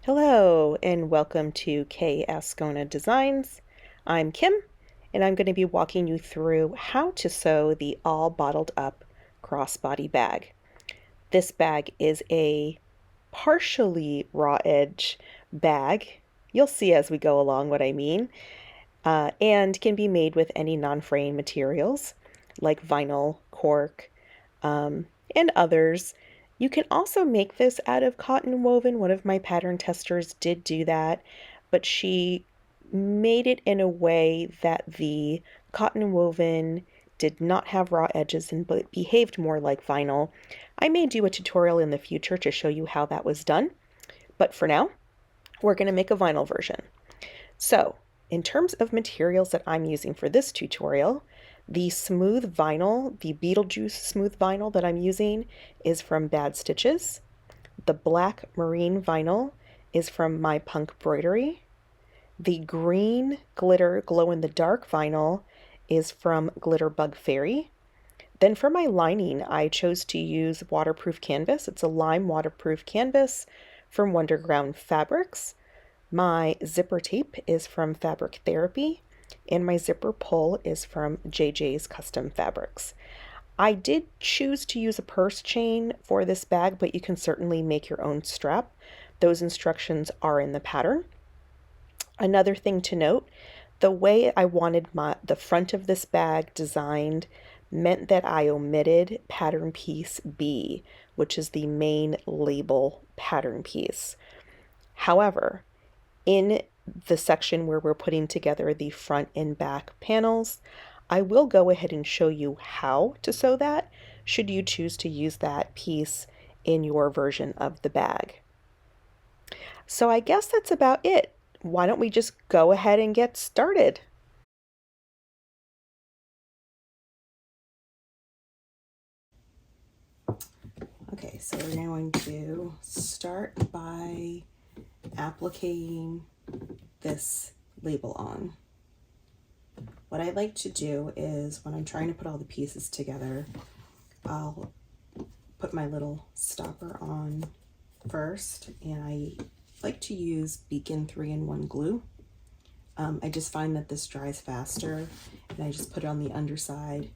Hello and welcome to K.Azcona Designs. I'm Kim and I'm going to be walking you through how to sew the all bottled up crossbody bag. This bag is a partially raw edge bag. You'll see as we go along what I mean, and can be made with any non-fraying materials like vinyl, cork, and others. You can also make this out of cotton woven. One of my pattern testers did do that, but she made it in a way that the cotton woven did not have raw edges and but behaved more like vinyl. I may do a tutorial in the future to show you how that was done, but for now, we're going to make a vinyl version. So, in terms of materials that I'm using for this tutorial, the smooth vinyl, the Beetlejuice smooth vinyl that I'm using is from Bad Stitches. The black marine vinyl is from My Punk Broidery. The green glitter glow-in-the-dark vinyl is from Glitter Bug Fairy. Then for my lining, I chose to use waterproof canvas. It's a lime waterproof canvas from Wonderground Fabrics. My zipper tape is from Fabric Therapy, and my zipper pull is from JJ's Custom Fabrics. I did choose to use a purse chain for this bag, but you can certainly make your own strap. Those instructions are in the pattern. Another thing to note, the way I wanted the front of this bag designed meant that I omitted pattern piece B, which is the main label pattern piece. However, in the section where we're putting together the front and back panels, I will go ahead and show you how to sew that, should you choose to use that piece in your version of the bag. So I guess that's about it. Why don't we just go ahead and get started? Okay, so we're going to start by appliquing this label on. What I like to do is when I'm trying to put all the pieces together, I'll put my little stopper on first, and I like to use Beacon 3-in-1 glue. I just find that this dries faster, and I just put it on the underside,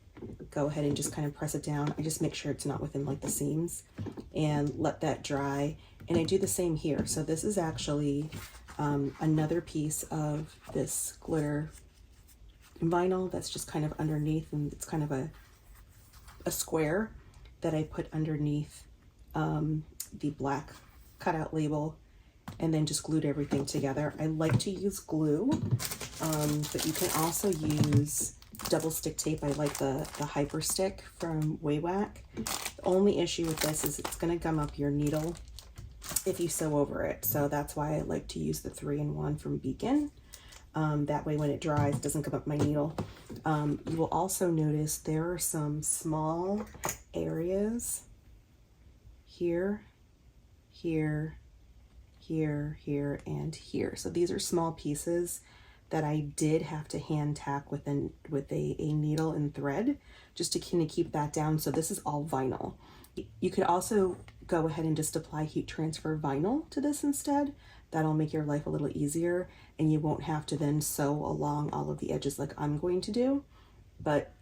go ahead and just kind of press it down. I just make sure it's not within like the seams and let that dry. And I do the same here. So this is actually another piece of this glitter vinyl that's just kind of underneath, and it's kind of a square that I put underneath the black cutout label, and then just glued everything together. I like to use glue, but you can also use double stick tape. I like the Hyper Stick from Waywack. The only issue with this is it's going to gum up your needle if you sew over it. So that's why I like to use the 3-in-1 from Beacon. That way when it dries, it doesn't gum up my needle. You will also notice there are some small areas here, here, here, here, and here. So these are small pieces that I did have to hand tack with a needle and thread just to kind of keep that down. So this is all vinyl. You could also go ahead and just apply heat transfer vinyl to this instead. That'll make your life a little easier, and you won't have to then sew along all of the edges like I'm going to do, but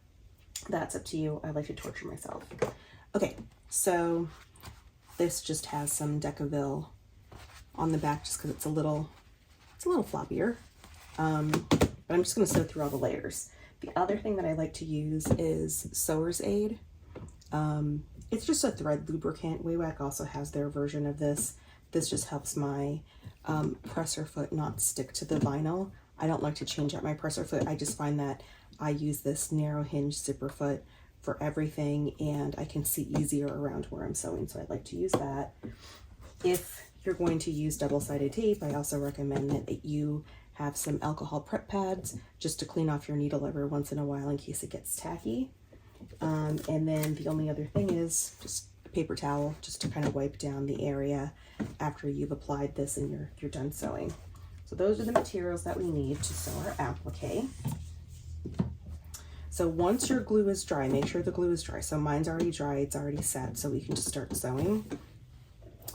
that's up to you. I like to torture myself. Okay, so this just has some Decaville on the back just because it's a little floppier. But I'm just going to sew through all the layers. The other thing that I like to use is Sewer's Aid. It's just a thread lubricant. Waywack also has their version of this. This just helps my presser foot not stick to the vinyl. I don't like to change out my presser foot. I just find that I use this narrow hinge zipper foot for everything, and I can see easier around where I'm sewing, so I like to use that. If you're going to use double-sided tape, I also recommend that you have some alcohol prep pads just to clean off your needle every once in a while in case it gets tacky. And then the only other thing is just a paper towel just to kind of wipe down the area after you've applied this and you're done sewing. So those are the materials that we need to sew our applique. So once your glue is dry, make sure the glue is dry. So mine's already dry, it's already set, so we can just start sewing.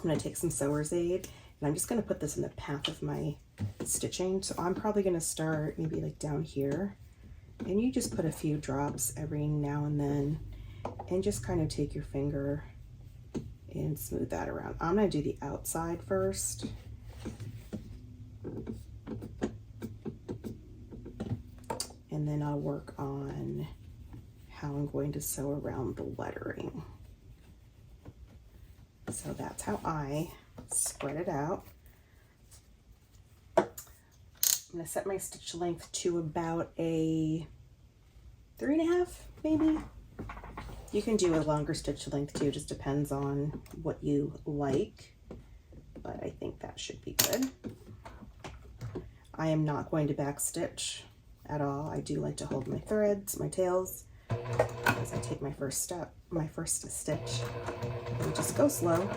I'm going to take some Sewer's Aid, And I'm just going to put this in the path of my stitching. So I'm probably going to start maybe like down here, and you just put a few drops every now and then, and just kind of take your finger and smooth that around. I'm going to do the outside first. And then I'll work on how I'm going to sew around the lettering. So that's how I spread it out. I'm going to set my stitch length to about a 3.5, maybe. You can do a longer stitch length too, just depends on what you like, but I think that should be good. I am not going to back stitch at all. I do like to hold my threads, my tails, as I take my first stitch, and just go slow.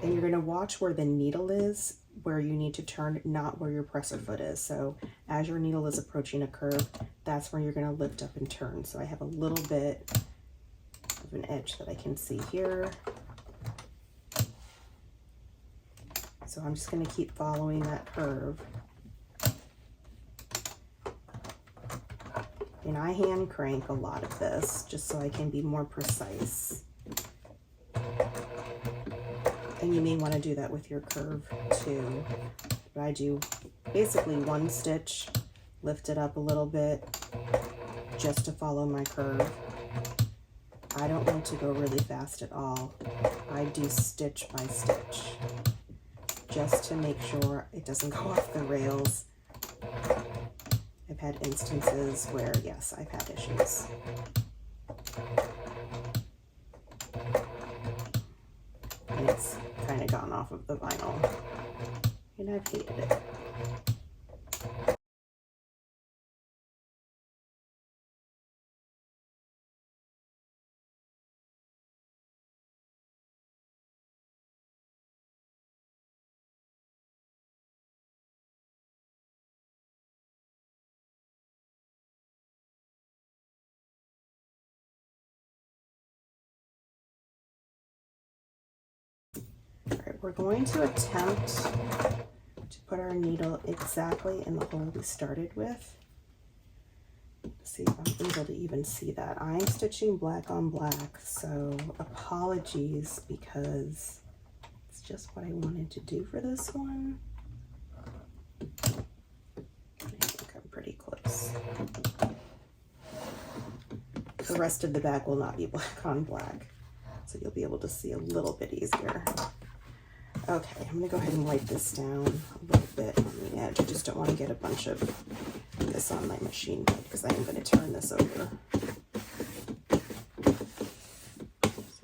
And you're going to watch where the needle is, where you need to turn, not where your presser foot is. So as your needle is approaching a curve, that's where you're going to lift up and turn. So I have a little bit of an edge that I can see here. So I'm just going to keep following that curve. And I hand crank a lot of this just so I can be more precise. And you may want to do that with your curve too. But I do basically one stitch, lift it up a little bit just to follow my curve. I don't want to go really fast at all. I do stitch by stitch just to make sure it doesn't go off the rails. I've had instances where, yes, I've had issues. And it's kind of gone off of the vinyl, and I've hated it. All right, we're going to attempt to put our needle exactly in the hole we started with. Let's see if I'm able to even see that. I'm stitching black on black, so apologies because it's just what I wanted to do for this one. I think I'm pretty close. The rest of the bag will not be black on black, so you'll be able to see a little bit easier. Okay, I'm going to go ahead and wipe this down a little bit on the edge. I just don't want to get a bunch of this on my machine blade because I am going to turn this over. So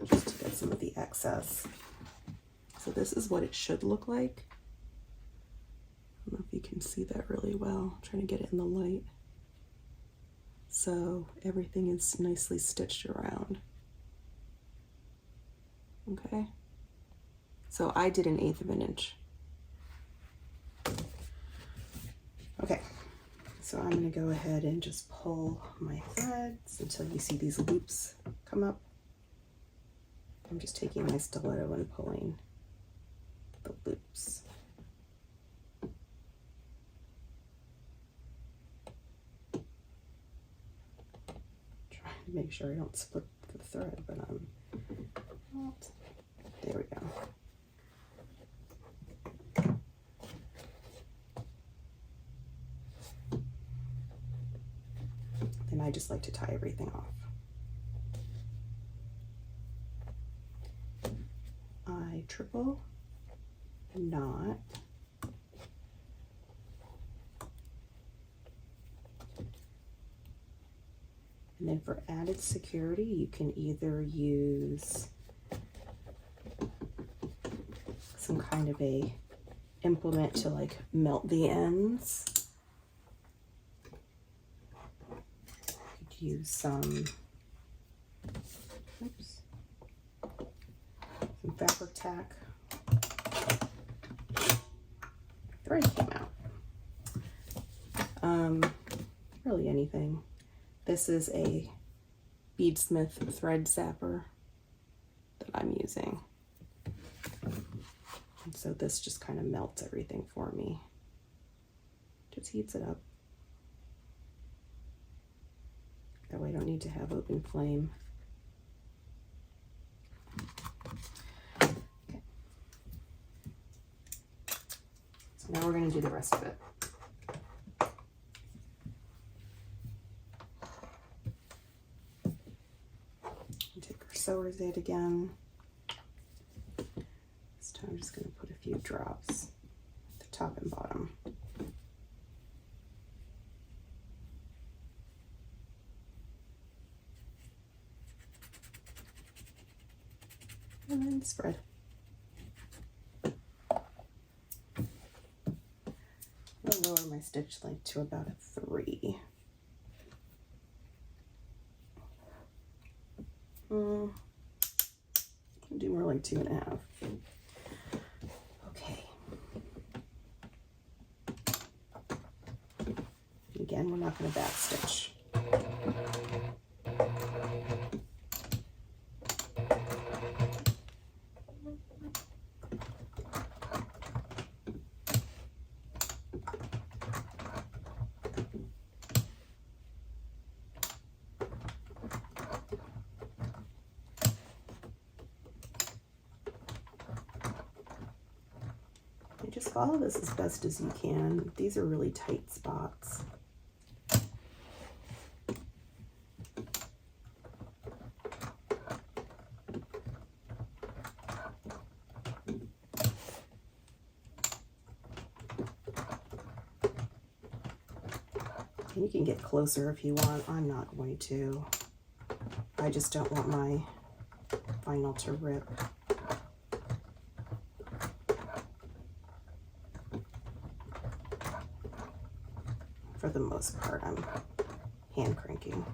just to get some of the excess. So this is what it should look like. I don't know if you can see that really well. I'm trying to get it in the light. So everything is nicely stitched around. Okay. So I did 1/8 of an inch. Okay, so I'm going to go ahead and just pull my threads until you see these loops come up. I'm just taking my stiletto and pulling the loops. Trying to make sure I don't split the thread, but I'm not. There we go. And I just like to tie everything off. I triple knot. And then for added security, you can either use some kind of a implement to like melt the ends. Use some fabric tack. Thread came out. Really anything. This is a Beadsmith thread zapper that I'm using. And so this just kind of melts everything for me. Just heats it up. That way I don't need to have open flame. Okay. So now we're going to do the rest of it. Take our sewer's aid again. This time I'm just going to put a few drops at the top and bottom. And then spread. I'll lower my stitch length to about a 3. I'll do more like 2.5. Okay. Again, we're not going to back stitch. Just follow this as best as you can. These are really tight spots. You can get closer if you want. I'm not going to. I just don't want my vinyl to rip. For the most part, I'm hand cranking.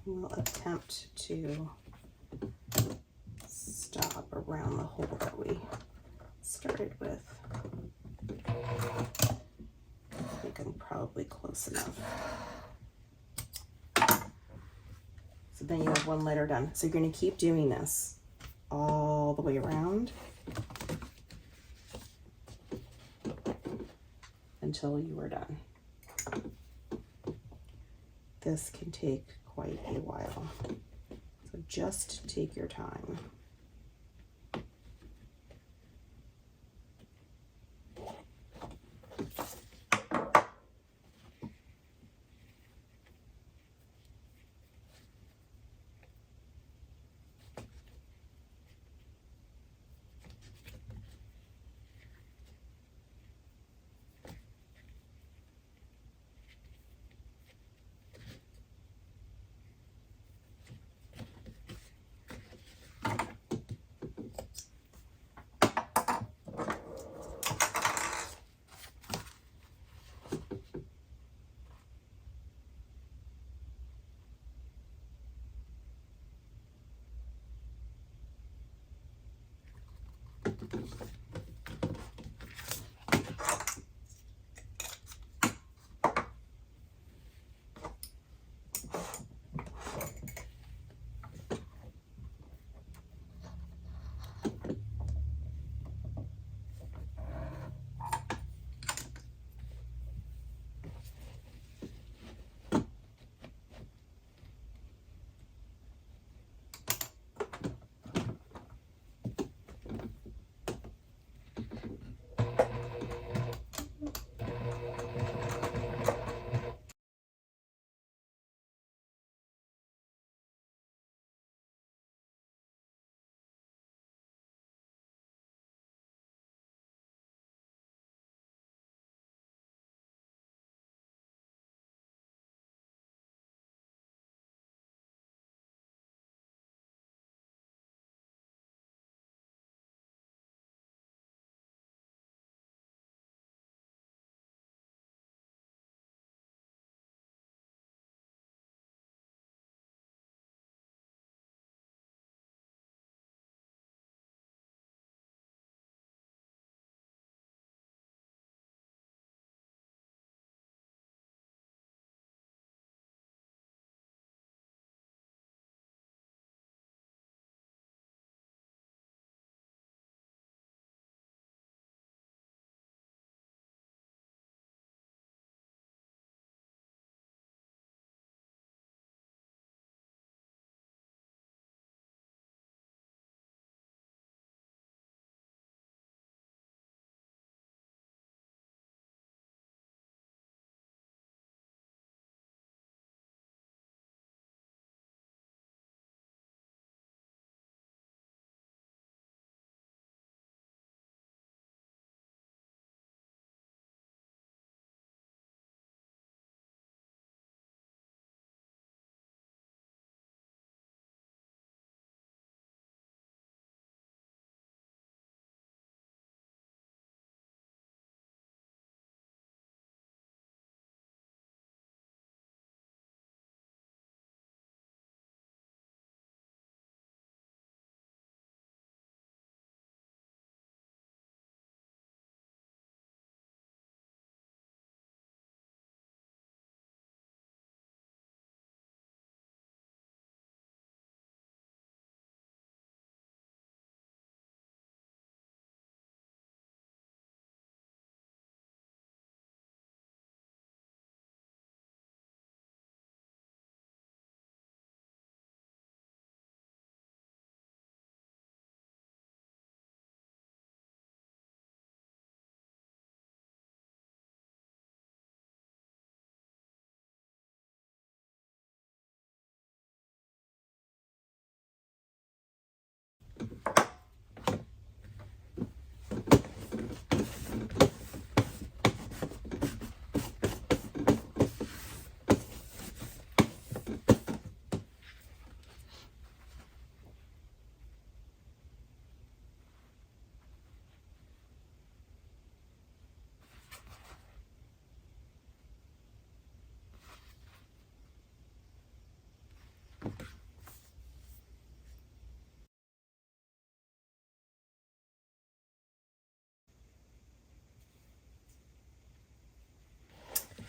We'll attempt to stop around the hole that we started with. I think I'm probably close enough. So then you have one letter done. So you're going to keep doing this all the way around until you are done. This can take quite a while, so just take your time.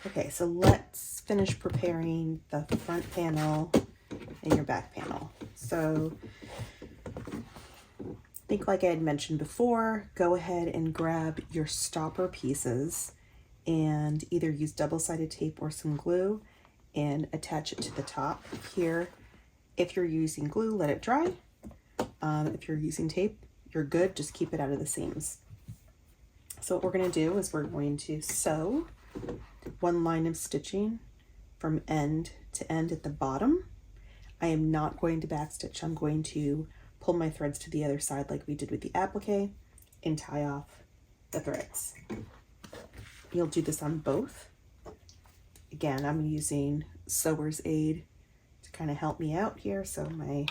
Okay, so let's finish preparing the front panel and your back panel. So I think like I had mentioned before, go ahead and grab your stopper pieces and either use double-sided tape or some glue and attach it to the top here. If you're using glue, let it dry. If you're using tape, you're good, just keep it out of the seams. So what we're going to do is we're going to sew one line of stitching from end to end at the bottom. I am not going to backstitch. I'm going to pull my threads to the other side like we did with the applique and tie off the threads. You'll do this on both. Again, I'm using sewer's aid to kind of help me out here so my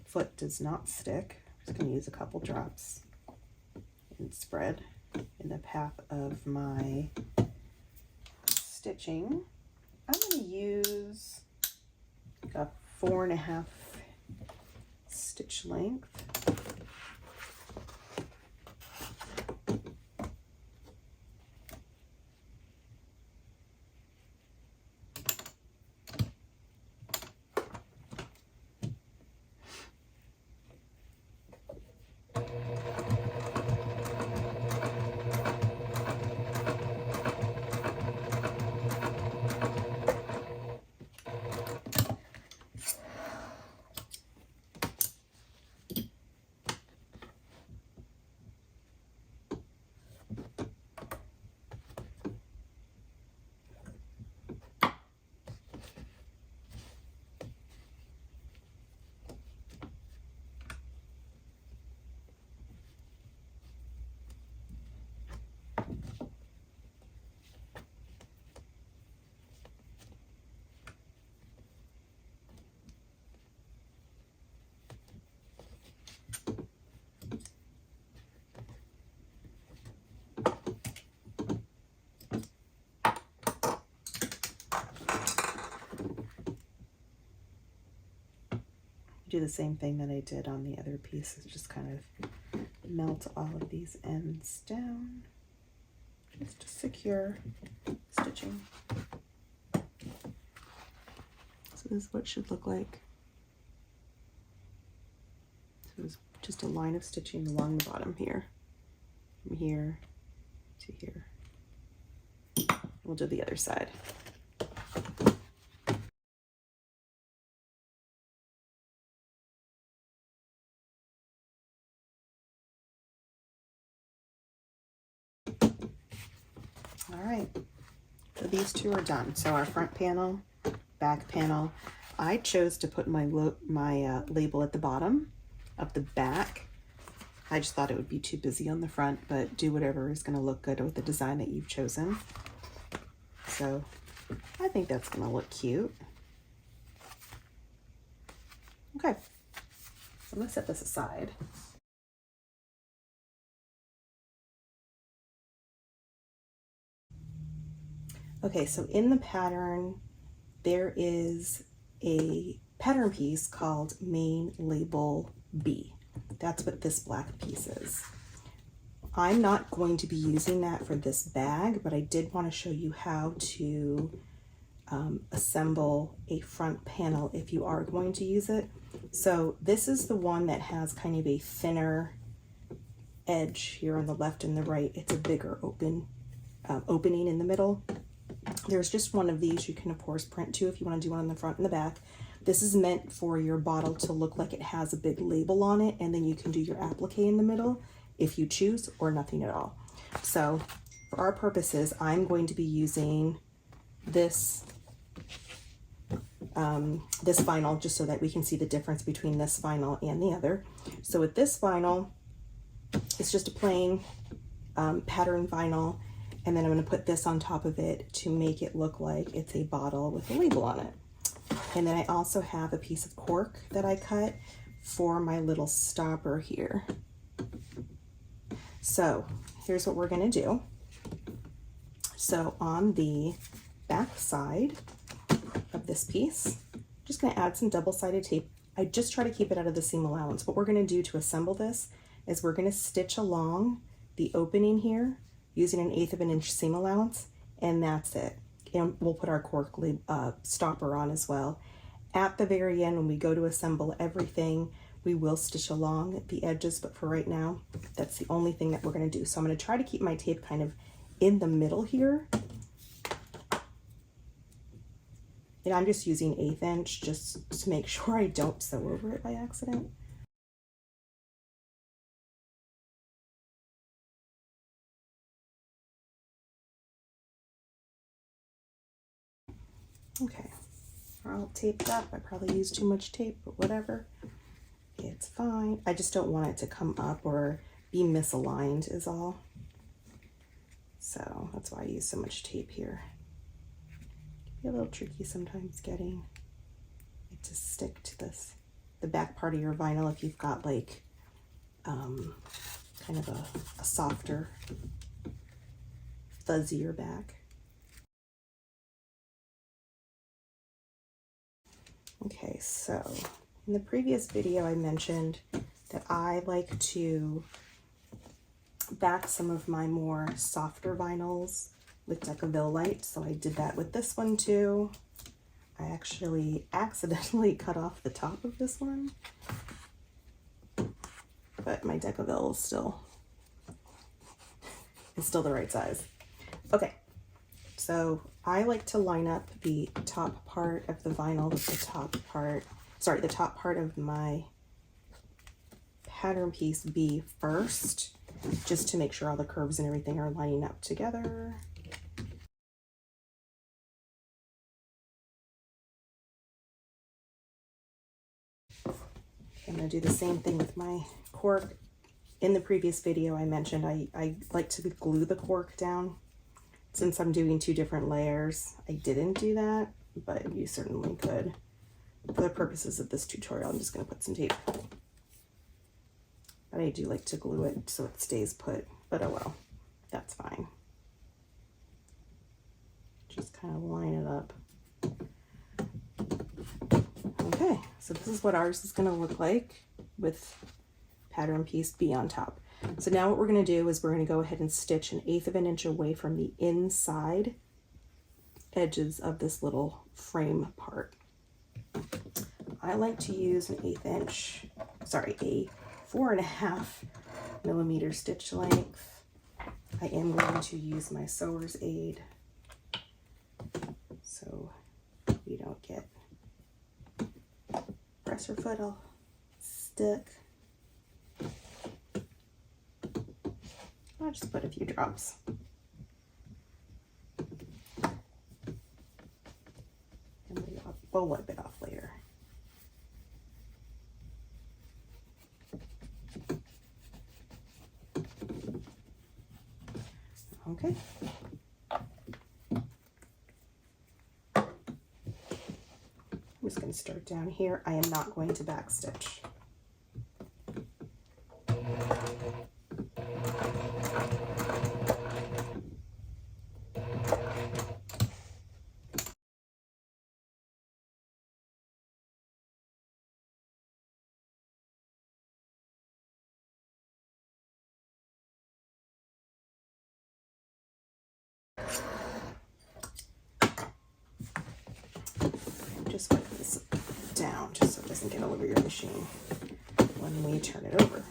foot does not stick. I'm just going to use a couple drops and spread in the path of my stitching. I'm going to use a 4.5 stitch length. Do the same thing that I did on the other pieces, just kind of melt all of these ends down just to secure stitching. So this is what it should look like. So it's just a line of stitching along the bottom here, from here to here. We'll do the other side. All right, so these two are done. So our front panel, back panel. I chose to put my label at the bottom of the back. I just thought it would be too busy on the front, but do whatever is going to look good with the design that you've chosen. So I think that's going to look cute. Okay, so I'm going to set this aside. Okay, so in the pattern, there is a pattern piece called Main Label B. That's what this black piece is. I'm not going to be using that for this bag, but I did want to show you how to assemble a front panel if you are going to use it. So this is the one that has kind of a thinner edge here on the left and the right. It's a bigger opening in the middle. There's just one of these you can of course print to if you want to do one on the front and the back. This is meant for your bottle to look like it has a big label on it, and then you can do your applique in the middle if you choose, or nothing at all. So for our purposes, I'm going to be using this this vinyl just so that we can see the difference between this vinyl and the other. So with this vinyl, it's just a plain pattern vinyl, and then I'm going to put this on top of it to make it look like it's a bottle with a label on it. And then I also have a piece of cork that I cut for my little stopper here. So here's what we're going to do. So on the back side of this piece, I'm just going to add some double-sided tape. I just try to keep it out of the seam allowance. What we're going to do to assemble this is we're going to stitch along the opening here using an 1/8 of an inch seam allowance, and that's it. and we'll put our cork stopper on as well. At the very end, when we go to assemble everything, we will stitch along the edges, but for right now, that's the only thing that we're going to do. So I'm going to try to keep my tape kind of in the middle here. And I'm just using 1/8 inch just to make sure I don't sew over it by accident. Okay, we're all taped up. I probably used too much tape, but whatever. It's fine. I just don't want it to come up or be misaligned is all. So that's why I use so much tape here. It can be a little tricky sometimes getting it to stick to the back part of your vinyl if you've got like kind of a softer, fuzzier back. Okay, so in the previous video I mentioned that I like to back some of my more softer vinyls with Decaville Light, so I did that with this one too. I actually accidentally cut off the top of this one, but my Decaville is still the right size. Okay, so I like to line up the top part of the vinyl with the top part of my pattern piece B first, just to make sure all the curves and everything are lining up together. I'm going to do the same thing with my cork. In the previous video I mentioned I like to glue the cork down. Since I'm doing 2 different layers, I didn't do that, but you certainly could. For the purposes of this tutorial, I'm just going to put some tape. But I do like to glue it so it stays put, but oh well, that's fine. Just kind of line it up. Okay, so this is what ours is going to look like with pattern piece B on top. So now what we're going to do is we're going to go ahead and stitch 1/8 of an inch away from the inside edges of this little frame part. I like to use a 4.5 millimeter stitch length. I am going to use my sewer's aid so we don't get presser foot all stick. I'll just put a few drops. And we'll wipe it off later. Okay. I'm just going to start down here. I am not going to backstitch. Just wipe this down just so it doesn't get all over your machine when we turn it over.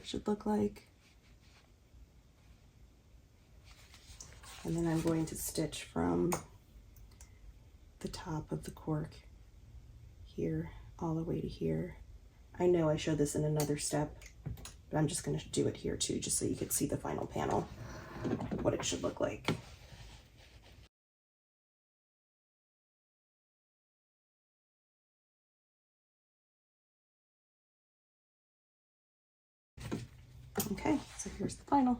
Should look like. And then I'm going to stitch from the top of the cork here all the way to here. I know I showed this in another step, but I'm just going to do it here too, just so you can see the final panel, what it should look like. Okay, so here's the final.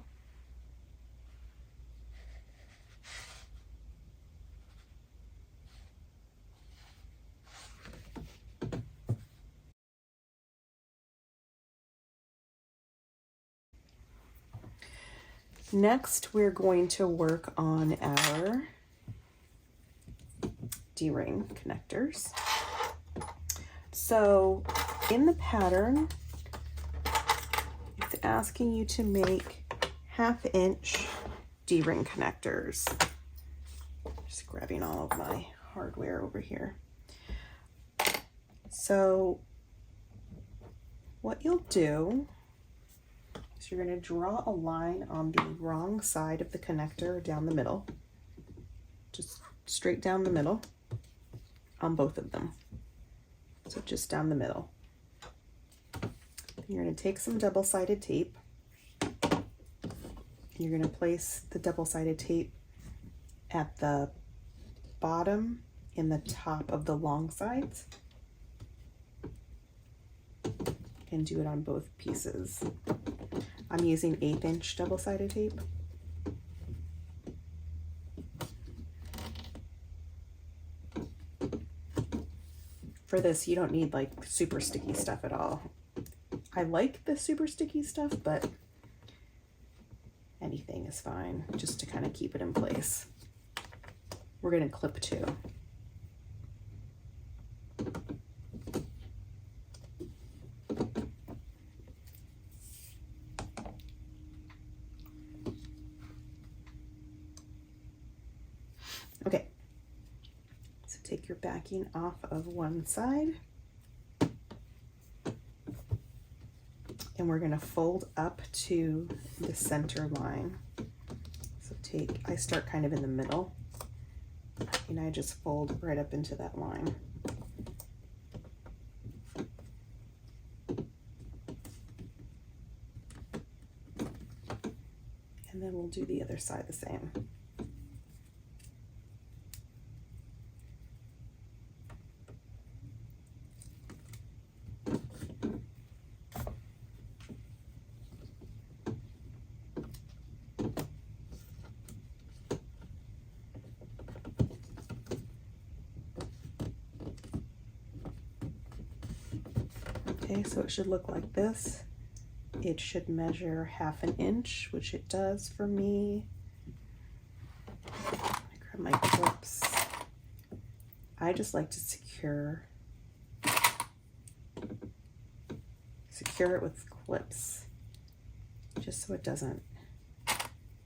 Next, we're going to work on our D-ring connectors. So in the pattern, it's asking you to make 1/2 inch D-ring connectors. Just grabbing all of my hardware over here. So what you'll do is you're going to draw a line on the wrong side of the connector down the middle, just straight down the middle on both of them. So just down the middle. You're going to take some double-sided tape. You're going to place the double-sided tape at the bottom in the top of the long sides and do it on both pieces. I'm using 1/8 inch double-sided tape. For this, you don't need like super sticky stuff at all. I like the super sticky stuff, but anything is fine just to kind of keep it in place. We're going to clip 2. Okay, so take your backing off of one side, and we're going to fold up to the center line. So I start kind of in the middle, and I just fold right up into that line. And then we'll do the other side the same. Okay, so it should look like this. It should measure 1/2 inch, which it does for me. I grab my clips. I just like to secure it with clips, just so it doesn't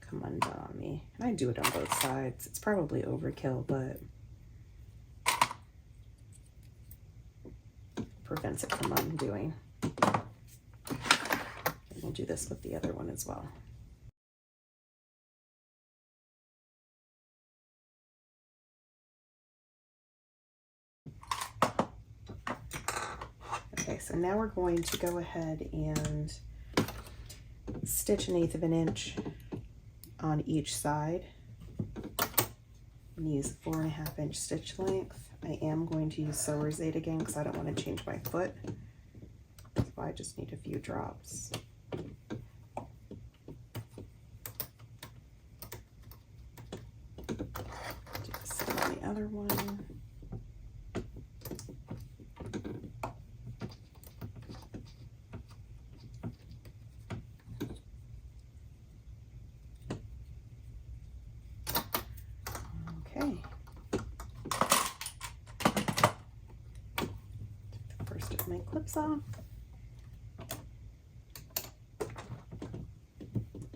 come undone on me. And I do it on both sides. It's probably overkill, but prevents it from undoing. And we'll do this with the other one as well. Okay, so now we're going to go ahead and stitch 1/8 inch on each side and use 4.5 inch stitch length. I am going to use sewer's aid again because I don't want to change my foot. So I just need a few drops. Do the same on the other one. Okay. First of my clips off.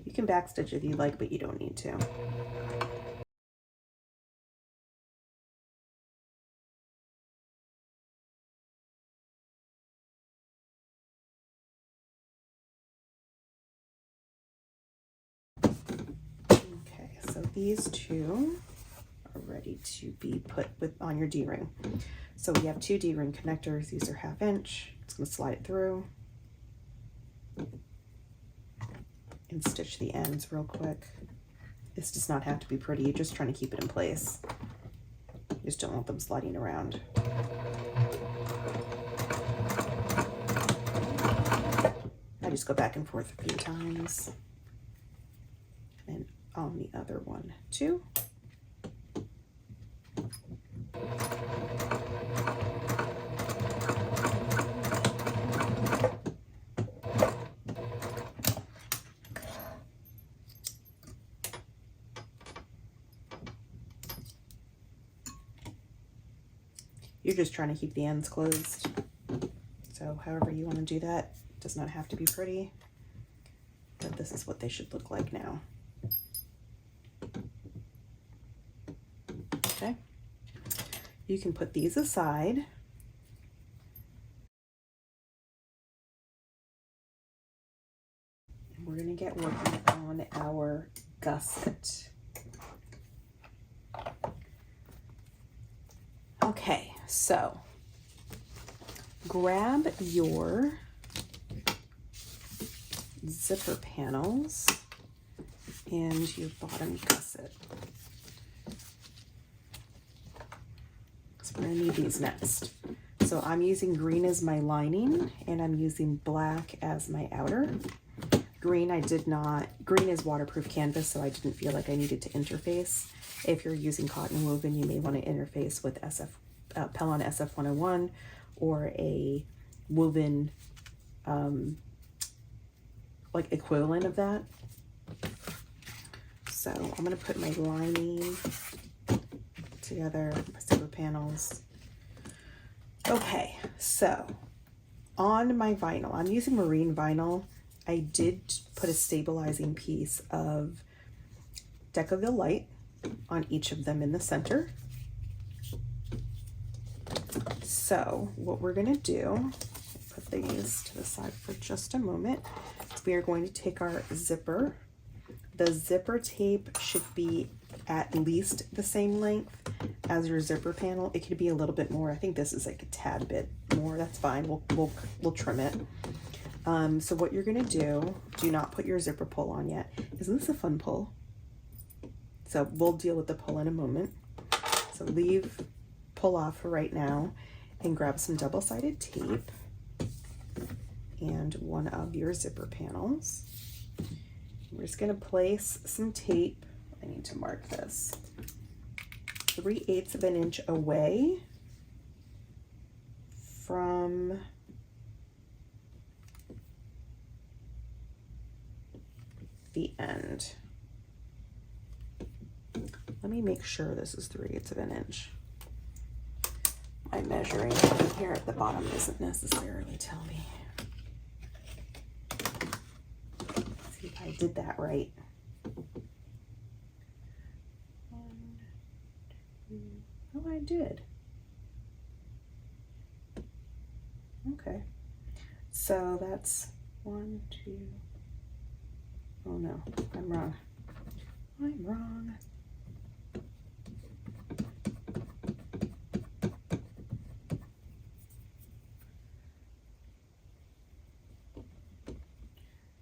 You can backstitch if you like, but you don't need to. Okay, so these two are ready to be put on your D-ring. So we have 2 D-ring connectors. These are 1/2 inch. It's going to slide it through and stitch the ends real quick. This does not have to be pretty. You're just trying to keep it in place. You just don't want them sliding around. I just go back and forth a few times. And on the other one too. You're just trying to keep the ends closed. So however you want to do that, it does not have to be pretty, but this is what they should look like now. Okay. You can put these aside. And we're going to get working on our gusset. Okay, so grab your zipper panels and your bottom gusset. So we're going to need these next. So I'm using green as my lining and I'm using black as my outer. Green is waterproof canvas, so I didn't feel like I needed to interface. If you're using cotton woven, you may want to interface with Pellon SF101 or a woven like equivalent of that. So I'm going to put my lining together, my zipper panels. Okay, so on my vinyl, I'm using marine vinyl. I did put a stabilizing piece of Decaville Light on each of them in the center. So what we're going to do, put these to the side for just a moment, is we are going to take our zipper. The zipper tape should be at least the same length as your zipper panel. It could be a little bit more. I think this is like a tad bit more. That's fine. We'll trim it. So what you're going to do not put your zipper pull on yet. Isn't this a fun pull? So we'll deal with the pull in a moment. So leave pull off for right now and grab some double-sided tape and one of your zipper panels. We're just going to place some tape. I need to mark this 3/8 of an inch away from the end. Let me make sure this is 3/8 of an inch. My measuring here at the bottom doesn't necessarily tell me. Let's see if I did that right. 1, 2, oh, I did. Okay, so that's 1, 2. Oh no, I'm wrong. I'm wrong.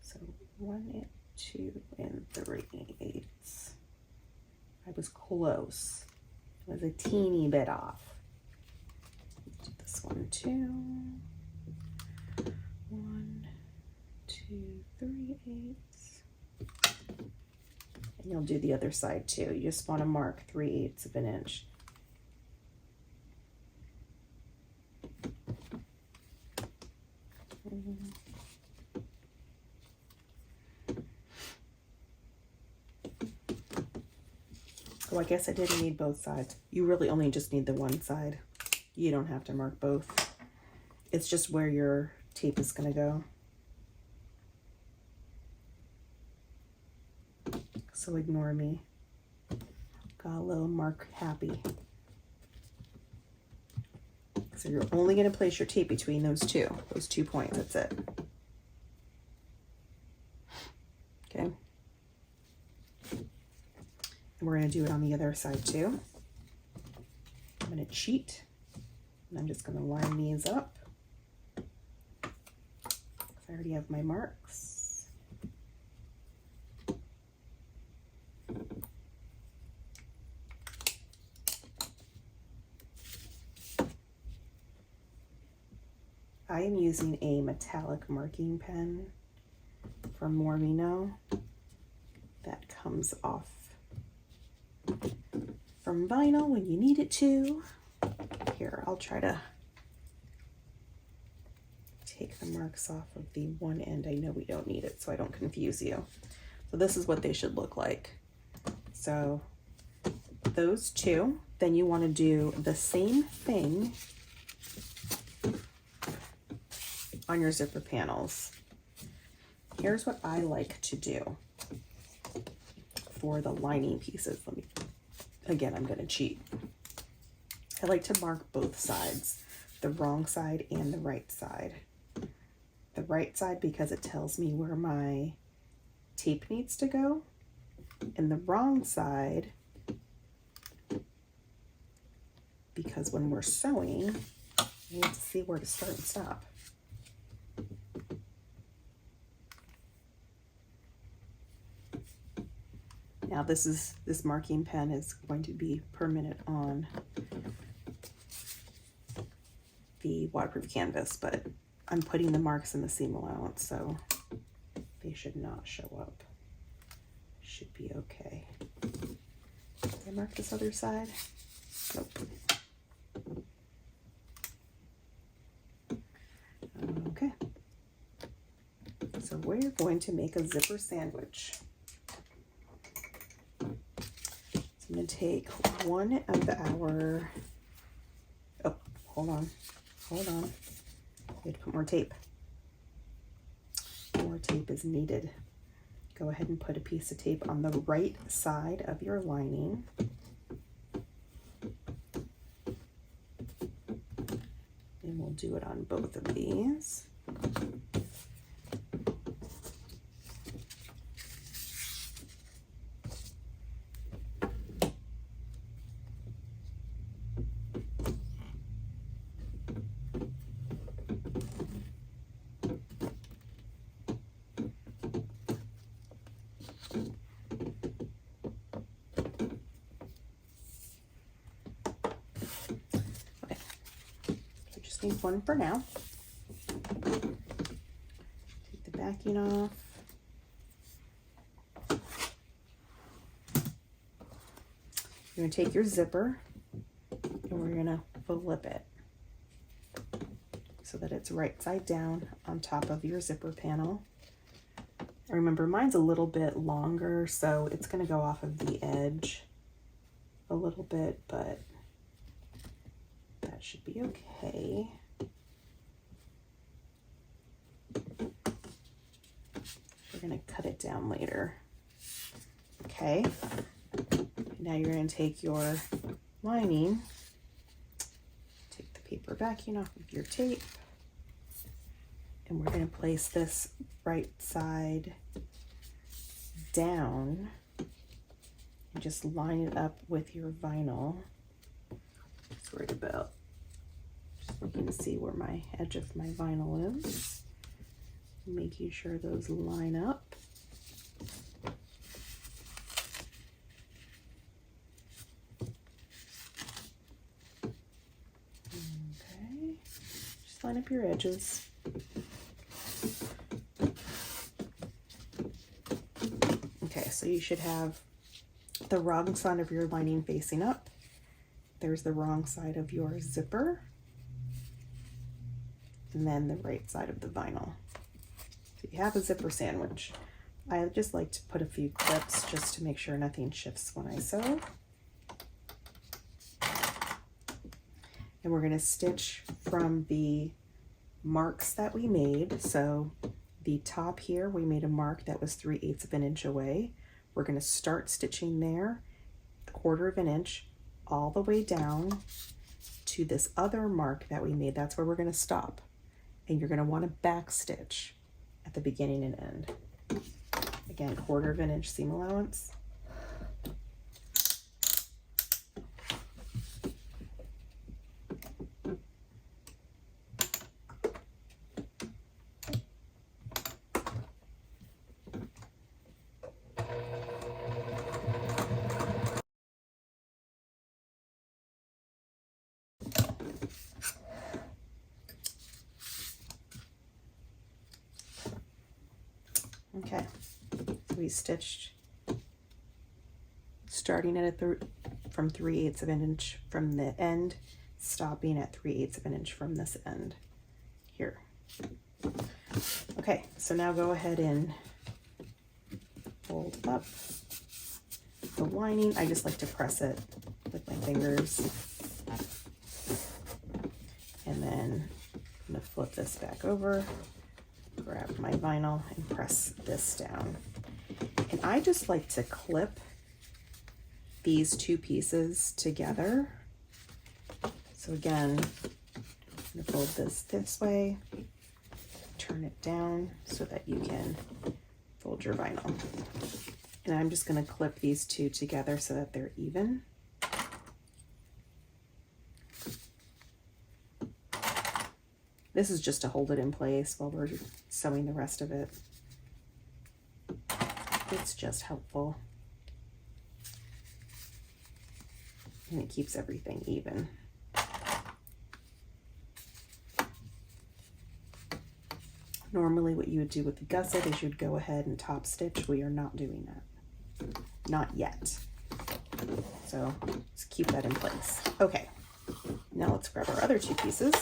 So 1, 2, and 3/8. I was close. I was a teeny bit off. Do this one too. 1, 2, 3/8. And you'll do the other side too. You just want to mark 3/8 of an inch. Oh, I guess I didn't need both sides. You really only just need the one side. You don't have to mark both. It's just where your tape is going to go. So ignore me. Got a little mark happy. So you're only going to place your tape between those two points. That's it. Okay. And we're going to do it on the other side too. I'm going to cheat. And I'm just going to line these up. I already have my marks. I am using a metallic marking pen. from Mormino that comes off from vinyl when you need it to. Here, I'll try to take the marks off of the one end. I know we don't need it, so I don't confuse you. So this is what they should look like. So those two, then you want to do the same thing on your zipper panels. Here's what I like to do for the lining pieces. Again, I'm going to cheat. I like to mark both sides, the wrong side and the right side. The right side because it tells me where my tape needs to go, and the wrong side because when we're sewing, we need to see where to start and stop. Now this marking pen is going to be permanent on the waterproof canvas, but I'm putting the marks in the seam allowance, so they should not show up. Should be okay. Did I mark this other side? Nope. Okay. So we're going to make a zipper sandwich. So I'm going to take one of our, oh, hold on. We have to put more tape. More tape is needed. Go ahead and put a piece of tape on the right side of your lining. And we'll do it on both of these. Need one for now. Take the backing off. You're going to take your zipper and we're going to flip it so that it's right side down on top of your zipper panel. Remember, mine's a little bit longer, so it's going to go off of the edge a little bit, but that should be okay. We're going to cut it down later. Okay. Now you're going to take your lining, take the paper backing off of your tape, and we're going to place this right side down and just line it up with your vinyl. Just worried about just looking to see where my edge of my vinyl is, making sure those line up. Okay, just line up your edges. Okay, so you should have the wrong side of your lining facing up. There's the wrong side of your zipper, and then the right side of the vinyl. So you have a zipper sandwich. I just like to put a few clips just to make sure nothing shifts when I sew. And we're going to stitch from the marks that we made. So the top here, we made a mark that was 3/8 of an inch away. We're going to start stitching there, 1/4 of an inch, all the way down to this other mark that we made. That's where we're going to stop. And you're going to want to back stitch at the beginning and end. Again, 1/4 of an inch seam allowance. Okay, We stitched starting at from 3/8 of an inch from the end, stopping at 3/8 of an inch from this end here. Okay, so now go ahead and fold up the lining. I just like to press it with my fingers. And then I'm gonna flip this back over, grab my vinyl and press this down. And I just like to clip these two pieces together. So again, I'm gonna fold this way, turn it down so that you can fold your vinyl. And I'm just gonna clip these two together so that they're even. This is just to hold it in place while we're sewing the rest of it. It's just helpful. And it keeps everything even. Normally what you would do with the gusset is you'd go ahead and top stitch. We are not doing that. Not yet. So let's keep that in place. Okay, now let's grab our other two pieces.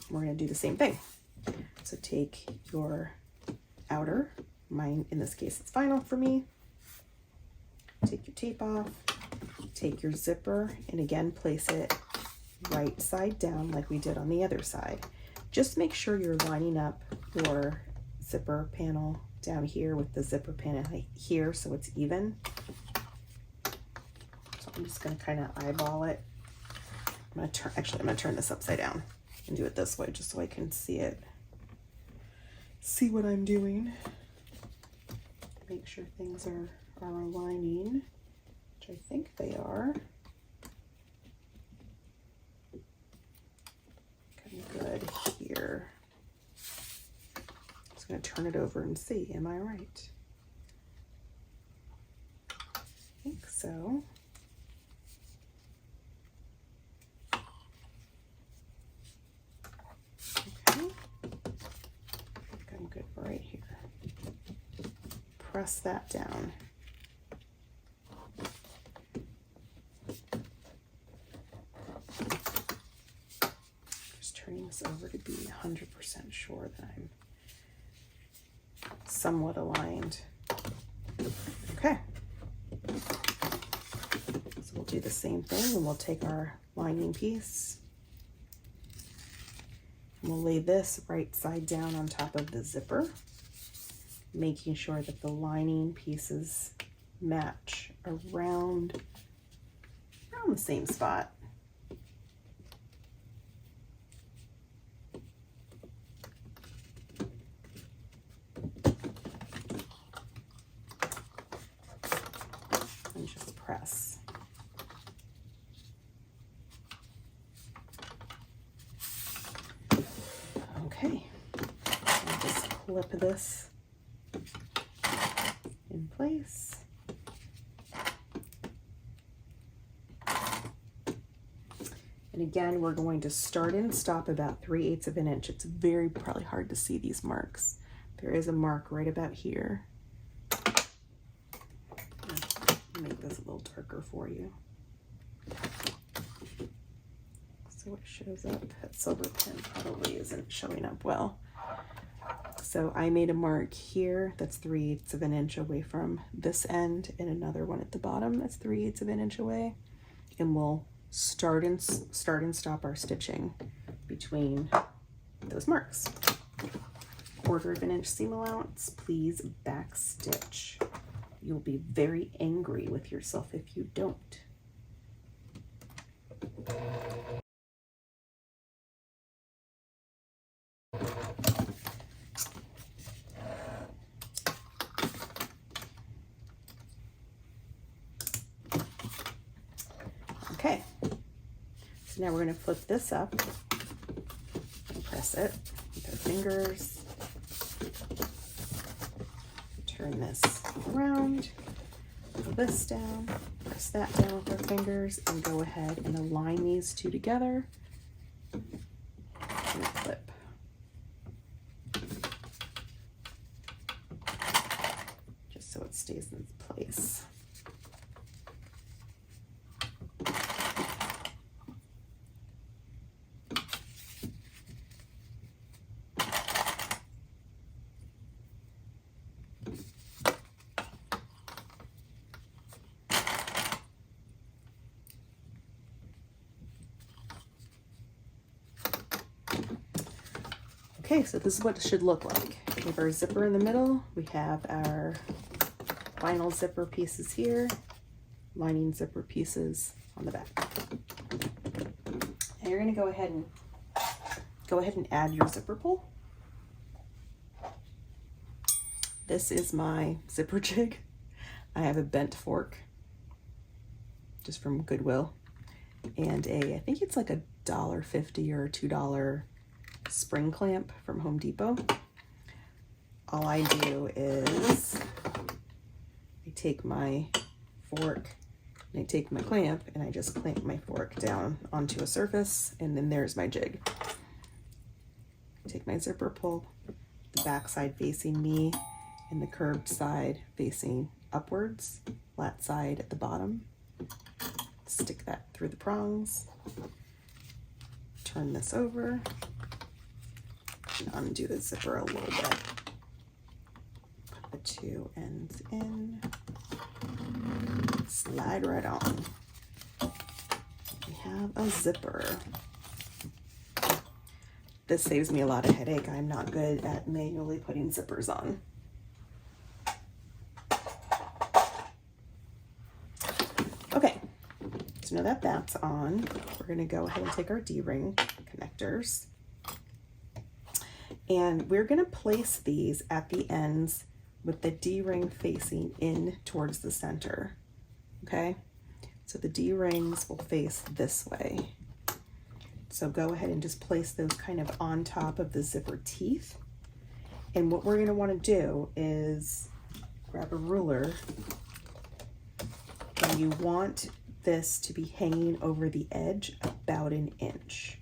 We're going to do the same thing. So take your outer, mine in this case it's vinyl for me. Take your tape off, take your zipper, and again place it right side down like we did on the other side. Just make sure you're lining up your zipper panel down here with the zipper panel here so it's even. So I'm just going to kind of eyeball it. I'm going to turn this upside down and do it this way just so I can see it. See what I'm doing. Make sure things are aligning, which I think they are. Kind of good here. Just going to turn it over and see, am I right? I think so. Good for right here. Press that down. Just turning this over to be 100% sure that I'm somewhat aligned. Okay. So we'll do the same thing and we'll take our lining piece. We'll lay this right side down on top of the zipper, making sure that the lining pieces match around the same spot. And just press. Okay, I'll just clip this in place. And again, we're going to start and stop about 3/8 of an inch. It's probably hard to see these marks. There is a mark right about here. I'll make this a little darker for you. So it shows up. That silver pen probably isn't showing up well. So I made a mark here that's 3/8 of an inch away from this end, and another one at the bottom that's 3/8 of an inch away. And we'll start and stop our stitching between those marks. 1/4 of an inch seam allowance. Please back stitch. You'll be very angry with yourself if you don't. Okay, so now we're going to flip this up and press it with our fingers. Turn this around, pull this down, press that down with our fingers, and go ahead and align these two together and clip. so it stays in place. Okay, so this is what it should look like. We have our zipper in the middle. We have our vinyl zipper pieces here, lining zipper pieces on the back. And you're going to go ahead and add your zipper pull. This is my zipper jig. I have a bent fork, just from Goodwill, and I think it's like $1.50 or $2 spring clamp from Home Depot. All I do is I take my fork and I take my clamp and I just clamp my fork down onto a surface, and then there's my jig. Take my zipper pull, the back side facing me and the curved side facing upwards, flat side at the bottom. Stick that through the prongs. Turn this over. Undo the zipper a little bit. Put the two ends in. Slide right on. We have a zipper. This saves me a lot of headache. I'm not good at manually putting zippers on. Okay, so now that that's on, we're going to go ahead and take our D-ring connectors. And we're going to place these at the ends with the D-ring facing in towards the center. Okay, so the D-rings will face this way. So go ahead and just place those kind of on top of the zipper teeth. And what we're going to want to do is grab a ruler, and you want this to be hanging over the edge about an inch.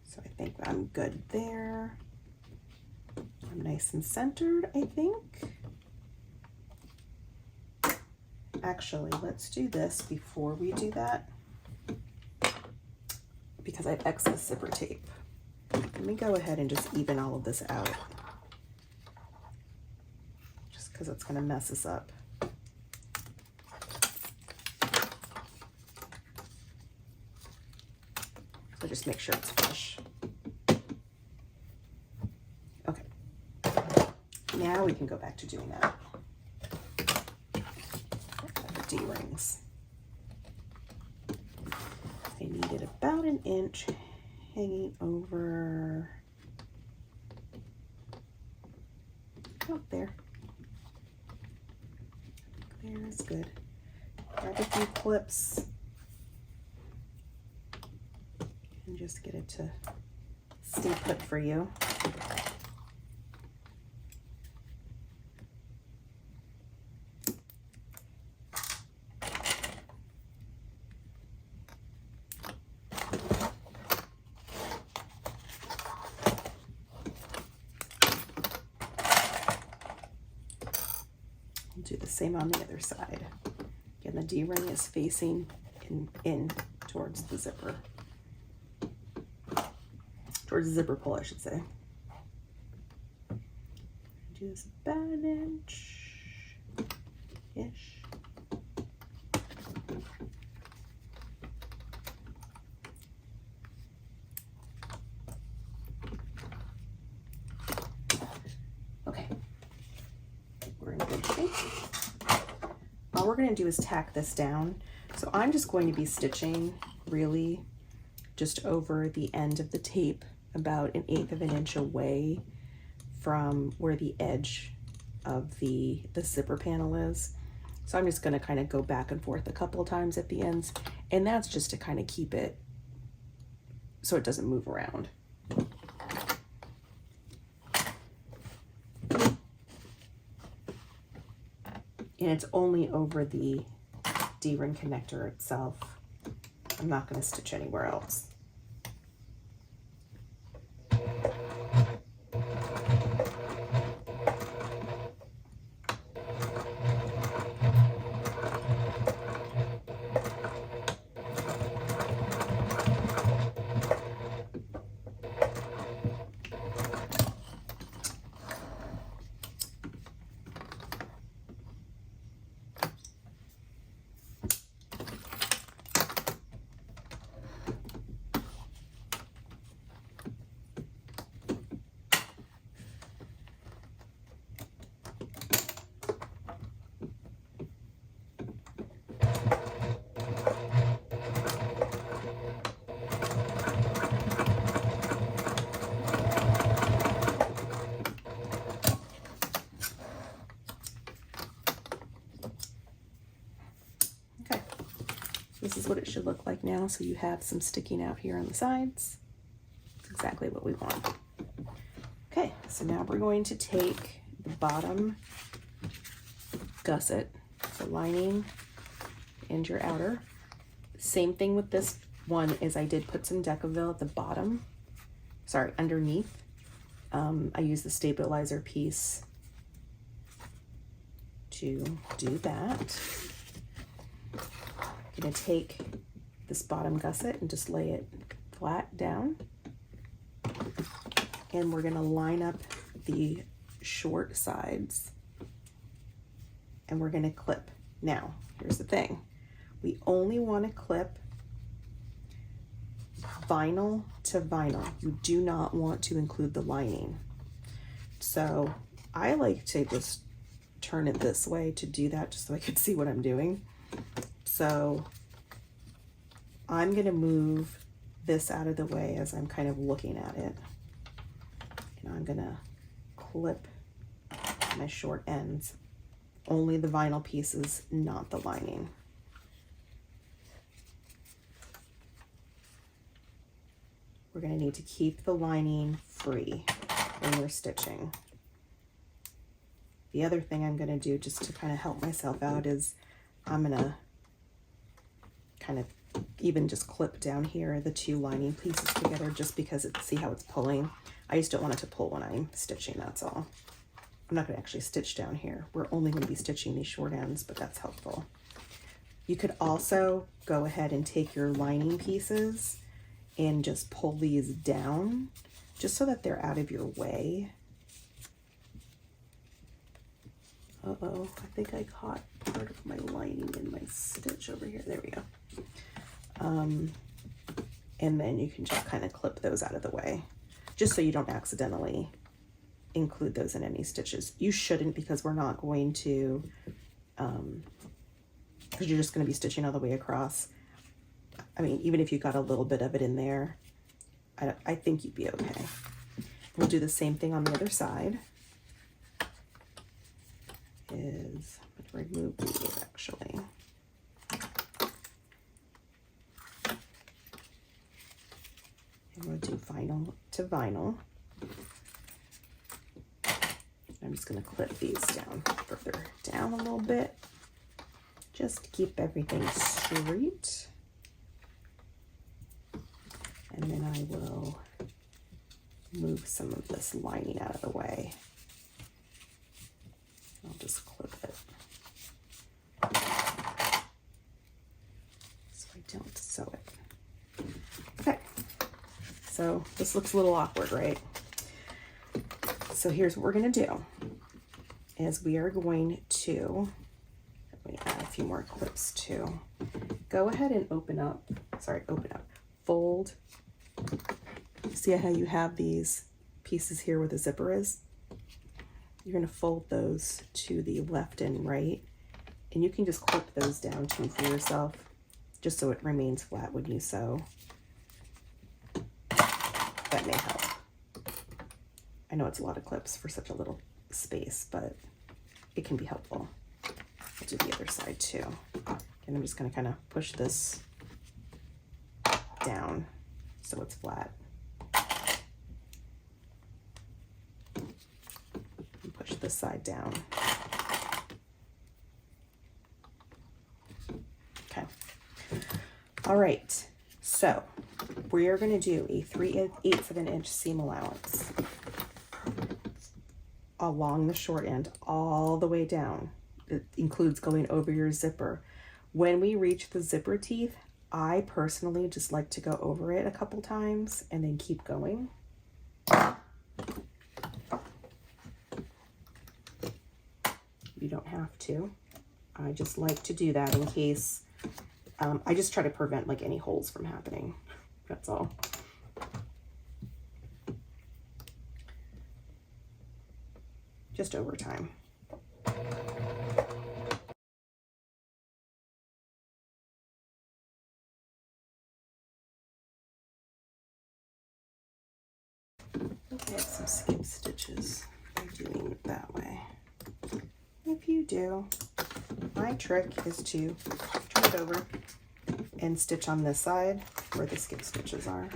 So I think I'm good there. I'm nice and centered, I think. Actually, let's do this before we do that, because I have excess zipper tape. Let me go ahead and just even all of this out, just because it's going to mess us up. So just make sure it's flush. Okay. Now we can go back to doing that. The D-rings. I needed about an inch hanging over out there. There's good. Grab a few clips and just get it to stay put for you. Do the same on the other side. Again, the D-ring is facing in towards the zipper. Towards the zipper pull, I should say. Do this about an inch-ish. Okay. We're in good shape. All we're going to do is tack this down. So I'm just going to be stitching really just over the end of the tape, about 1/8 of an inch away from where the edge of the zipper panel is. So I'm just going to kind of go back and forth a couple of times at the ends, and that's just to kind of keep it so it doesn't move around. And it's only over the D-ring connector itself. I'm not going to stitch anywhere else. this is what it should look like now. So you have some sticking out here on the sides. It's exactly what we want. Okay, so now we're going to take the bottom gusset, the lining and your outer. Same thing with this one is I did put some Decaville at the bottom, sorry, underneath. I used the stabilizer piece to do that. I'm gonna take this bottom gusset and just lay it flat down. And we're gonna line up the short sides and we're gonna clip. Now, here's the thing. We only wanna clip vinyl to vinyl. You do not want to include the lining. So I like to just turn it this way to do that just so I can see what I'm doing. So I'm gonna move this out of the way as I'm kind of looking at it. And I'm gonna clip my short ends. Only the vinyl pieces, not the lining. We're gonna need to keep the lining free when we're stitching. The other thing I'm gonna do just to kind of help myself out is I'm gonna kind of even just clip down here the two lining pieces together just because see how it's pulling. I just don't want it to pull when I'm stitching, that's all. I'm not gonna actually stitch down here. We're only gonna be stitching these short ends, but that's helpful. You could also go ahead and take your lining pieces and just pull these down just so that they're out of your way. Uh-oh, I think I caught part of my lining in my stitch over here. There we go. And then you can just kind of clip those out of the way, just so you don't accidentally include those in any stitches. You shouldn't, because we're not going to, because you're just going to be stitching all the way across. I mean, even if you got a little bit of it in there, I think you'd be okay. We'll do the same thing on the other side. I'm going to remove these actually. And we'll do vinyl to vinyl. I'm just going to clip these down further down a little bit, just to keep everything straight. And then I will move some of this lining out of the way. I'll just clip it so I don't sew it. Okay, so this looks a little awkward, right? So here's what we're gonna do, is we are going to, let me add a few more clips too. Go ahead and fold. See how you have these pieces here where the zipper is? You're gonna fold those to the left and right, and you can just clip those down too for yourself, just so it remains flat when you sew. That may help. I know it's a lot of clips for such a little space, but it can be helpful. I'll do the other side too. And I'm just gonna kind of push this down so it's flat. And push this side down. Okay. All right, so we are going to do a 3/8 of an inch seam allowance along the short end all the way down. It includes going over your zipper. When we reach the zipper teeth, I personally just like to go over it a couple times and then keep going. You don't have to. I just like to do that in case, I just try to prevent like any holes from happening. That's all. Just over time. I have some skip stitches by doing it that way. If you do, my trick is to turn it over and stitch on this side where the skip stitches are.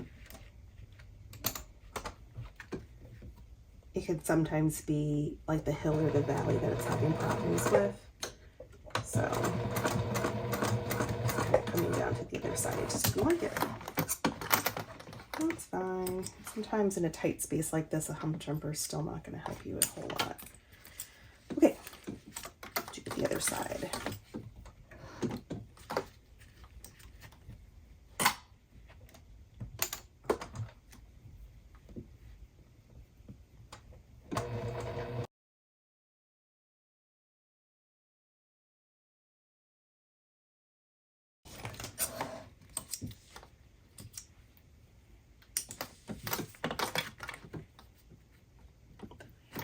It could sometimes be like the hill or the valley that it's having problems with. So just kind of coming down to the other side just like it. That's fine. Sometimes in a tight space like this, a hump jumper is still not going to help you a whole lot. Okay, do the other side.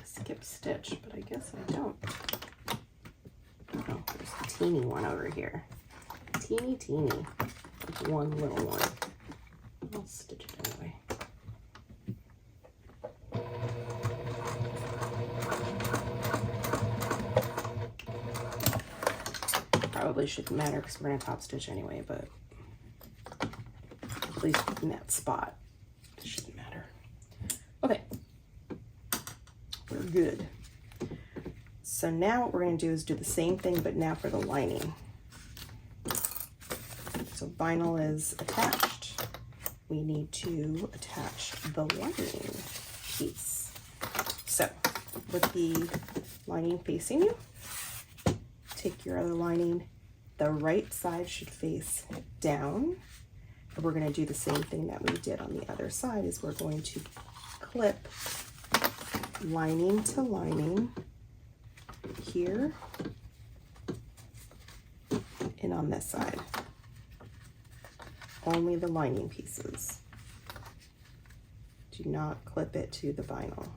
Skip stitch, but I guess I don't. Oh, there's a teeny one over here. Teeny. Like one little one. I'll stitch it anyway. Probably shouldn't matter because we're gonna top stitch anyway, but at least in that spot, it shouldn't matter. Okay. We're good. So now what we're going to do is do the same thing, but now for the lining. So vinyl is attached. We need to attach the lining piece. So with the lining facing you, take your other lining. The right side should face down. And we're going to do the same thing that we did on the other side, is we're going to clip lining to lining here and on this side. Only the lining pieces. Do not clip it to the vinyl.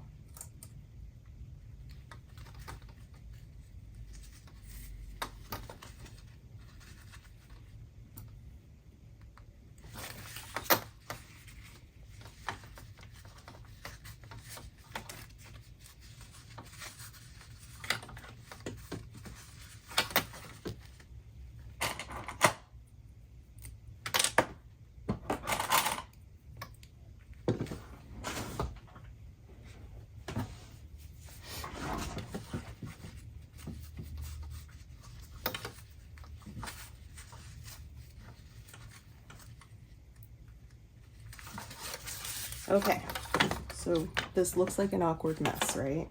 Okay, so this looks like an awkward mess, right?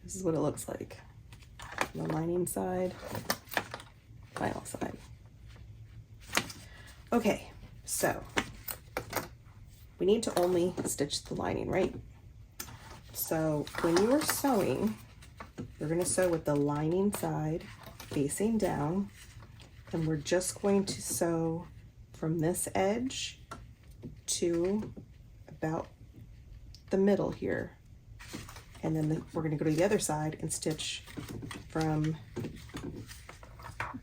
This is what it looks like. The lining side, vinyl side. Okay, so we need to only stitch the lining, right? So when you are sewing, you're going to sew with the lining side facing down, and we're just going to sew from this edge to about the middle here, and then we're going to go to the other side and stitch from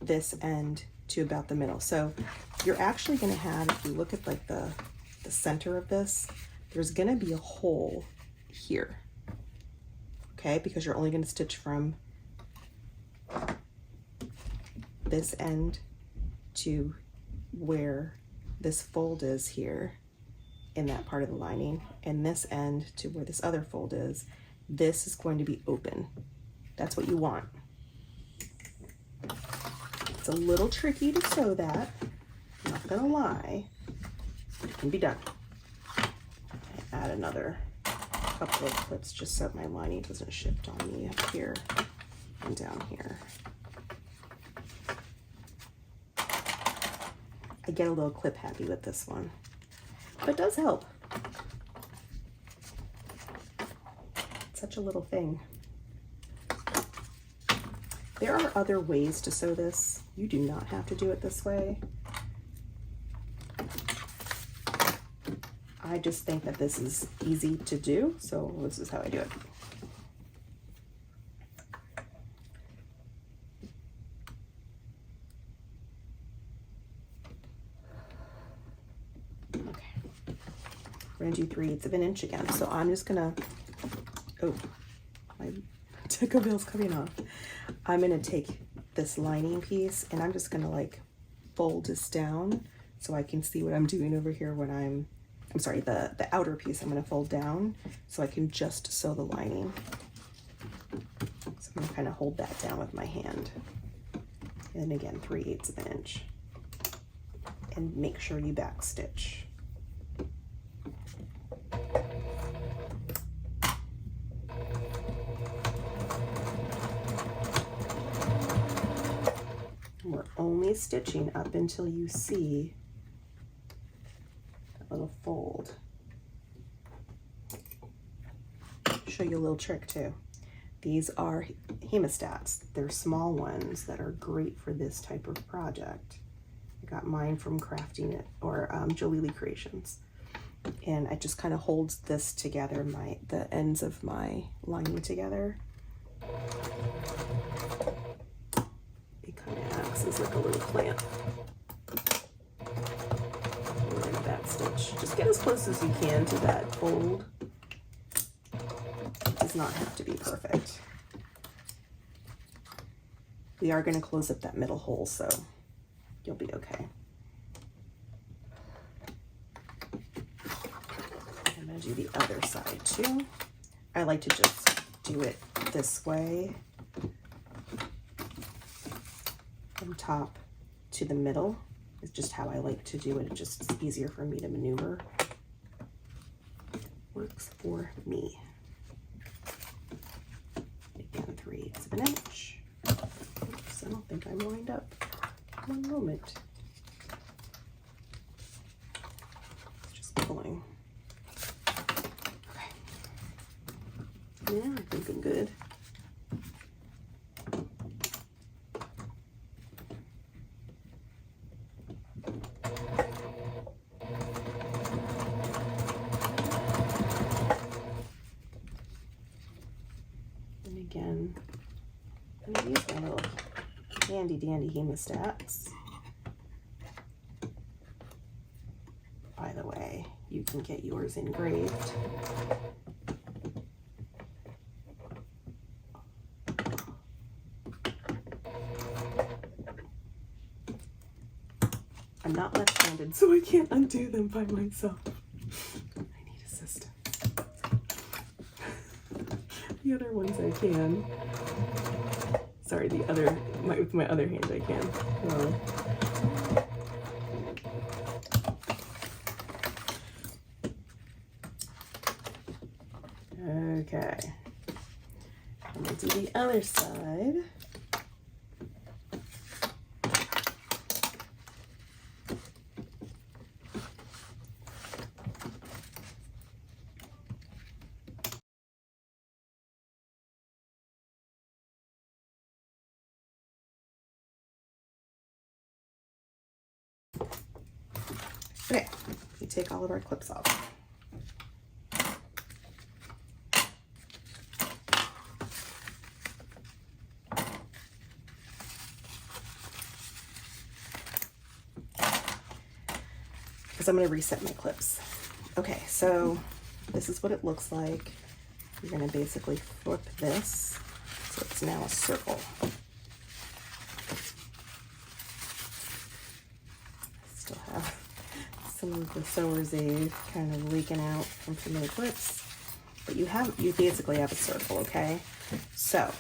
this end to about the middle. So you're actually going to have, if you look at like the center of this, there's going to be a hole here, okay, because you're only going to stitch from this end to where this fold is here in that part of the lining, and this end to where this other fold is. This is going to be open. That's what you want. It's a little tricky to sew that, I'm not gonna lie, but it can be done. I add another couple of clips just so my lining doesn't shift on me up here and down here. I get a little clip happy with this one, but it does help. It's such a little thing. There are other ways to sew this. You do not have to do it this way. I just think that this is easy to do, so this is how I do it. We're gonna do 3/8 of an inch again. So I'm just gonna, oh, my tickle bill's coming off. I'm gonna take this lining piece and I'm just gonna like fold this down so I can see what I'm doing over here when I'm sorry, the outer piece I'm going to fold down so I can just sew the lining. So I'm going to kind of hold that down with my hand. And again, 3/8 of an inch. And make sure you back stitch. We're only stitching up until you see that little fold. Show you a little trick too. These are hemostats. They're small ones that are great for this type of project. I got mine from Crafting It or Jalili Creations. And it just kind of holds this together, the ends of my lining together. It kind of acts as like a little clamp. We're gonna back stitch. Just get as close as you can to that fold. It does not have to be perfect. We are going to close up that middle hole, so you'll be okay. I'm going to do the other side too. I like to just do it this way, from top to the middle. It's just how I like to do it. It just is easier for me to maneuver. Works for me. Again, 3/8 of an inch. Oops, I don't think I'm lined up. One moment. Just pulling. Okay. Yeah, I think I'm good. Again, I'm going to use my little handy dandy hemostats. By the way, you can get yours engraved. I'm not left-handed, so I can't undo them by myself. I need assistance. The other ones I can. Sorry, with my other hand I can. Okay. I'm gonna do the other side. Okay, we take all of our clips off. Because I'm going to reset my clips. Okay, so this is what it looks like. You're going to basically flip this so it's now a circle. Still have some of the sewer's aid kind of leaking out from some of the clips, but you basically have a circle. Okay, so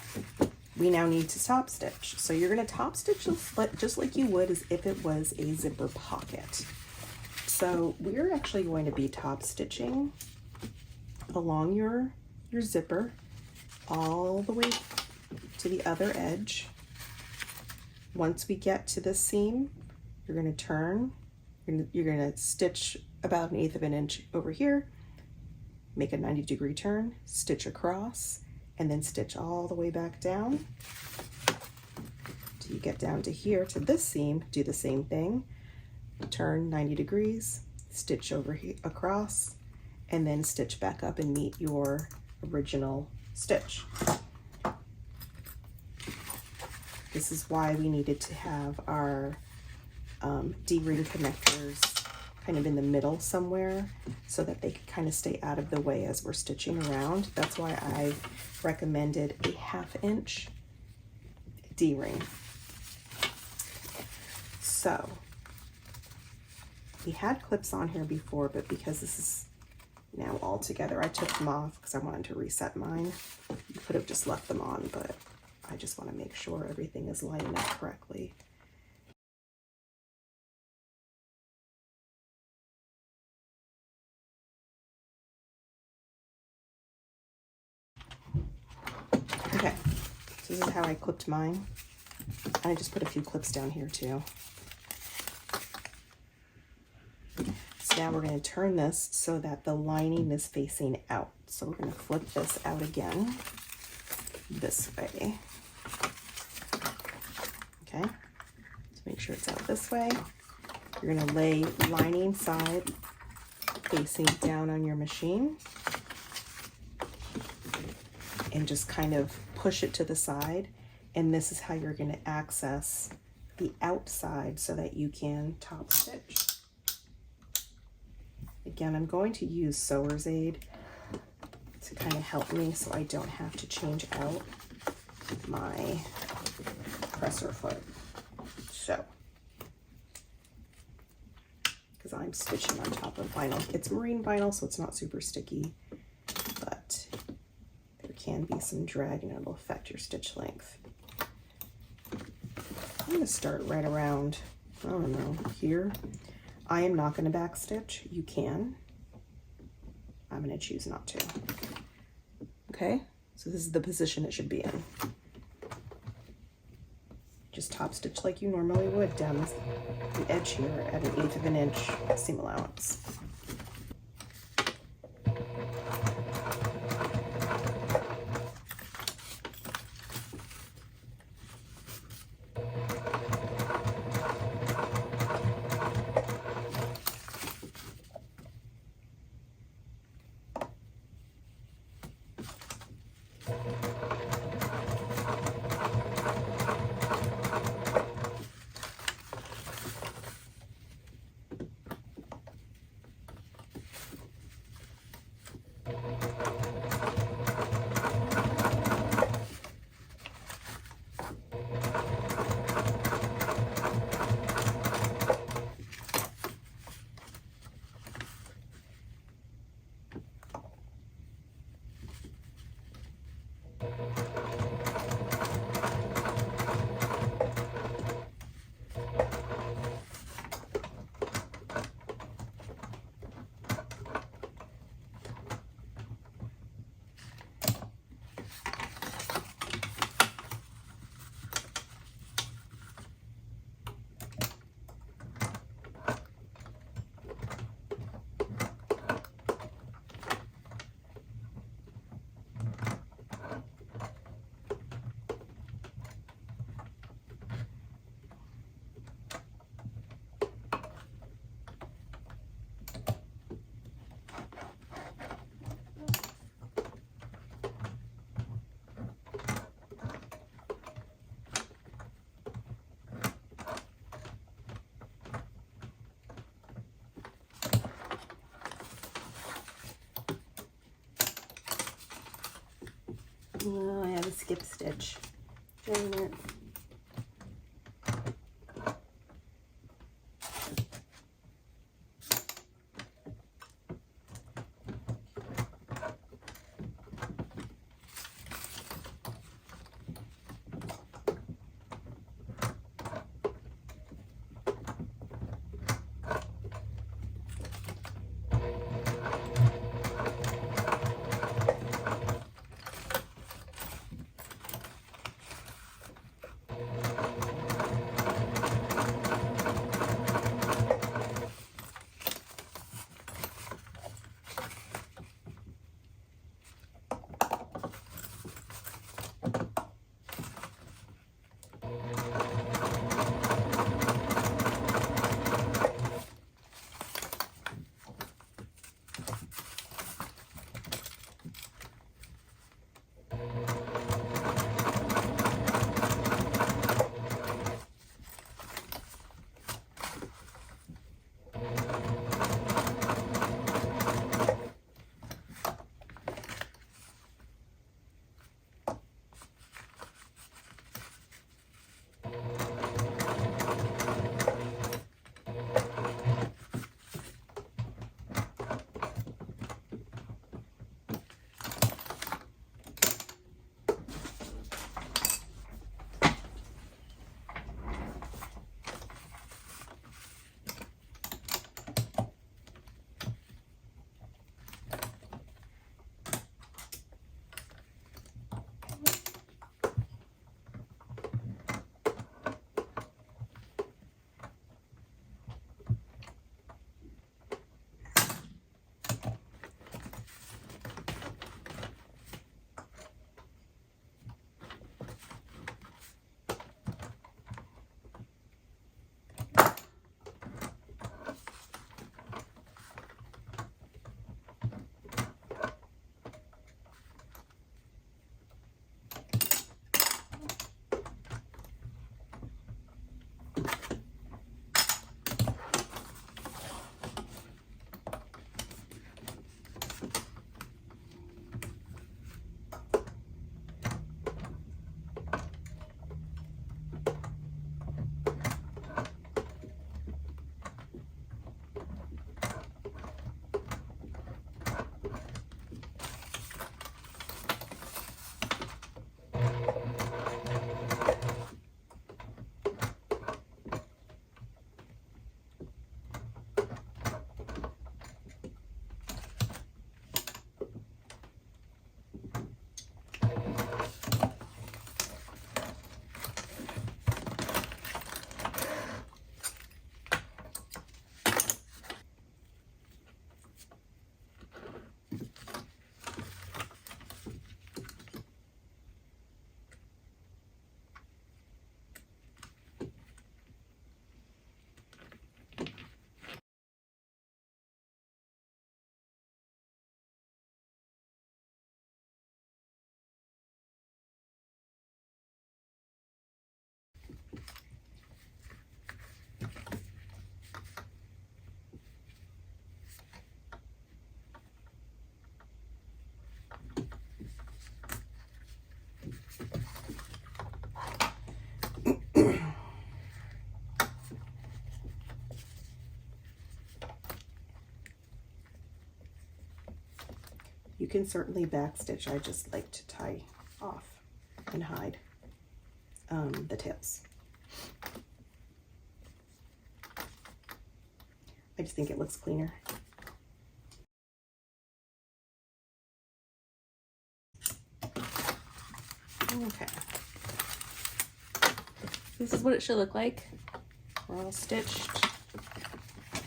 we now need to top stitch. So you're going to top stitch just like you would as if it was a zipper pocket. So we're actually going to be top stitching along your zipper all the way to the other edge. Once we get to this seam, you're going to turn. You're going to stitch about 1/8 of an inch over here, make a 90-degree turn, stitch across, and then stitch all the way back down till you get down to here to this seam. Do the same thing, turn 90 degrees, stitch over here across, and then stitch back up and meet your original stitch. This is why we needed to have our D-ring connectors kind of in the middle somewhere so that they could kind of stay out of the way as we're stitching around. That's why I recommended a 1/2 inch D-ring. So We had clips on here before, but because this is now all together, I took them off because I wanted to reset mine. You could have just left them on, but I just want to make sure everything is lining up correctly. Okay, so this is how I clipped mine. I just put a few clips down here too. So now we're going to turn this so that the lining is facing out. So we're going to flip this out again this way. Okay, so make sure it's out this way. You're going to lay lining side facing down on your machine and just kind of push it to the side. And this is how you're going to access the outside so that you can top stitch. Again, I'm going to use sewer's aid to kind of help me so I don't have to change out my presser foot. So, because I'm stitching on top of vinyl. It's marine vinyl, so it's not super sticky, but there can be some drag and it'll affect your stitch length. I'm going to start right around, I don't know, here. I am not going to back stitch. You can. I'm going to choose not to. Okay, so this is the position it should be in. Just top stitch like you normally would down the edge here at 1/8 of an inch seam allowance. Oh, I have a skip stitch. Dang it. You can certainly backstitch. I just like to tie off and hide the tails. I just think it looks cleaner. Okay. This is what it should look like. We're all stitched.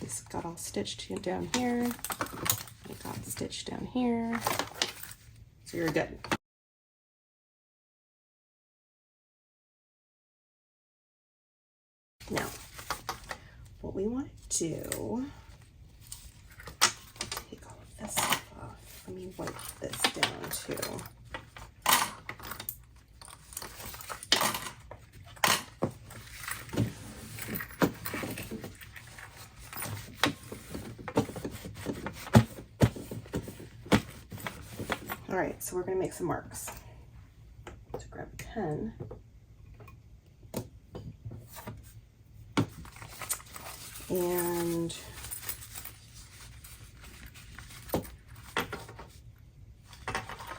This got all stitched down here. It got stitched down here. So you're good. Now, what we want to do, take all of this stuff off. Let me wipe this down too. All right, so we're gonna make some marks. So grab a pen. And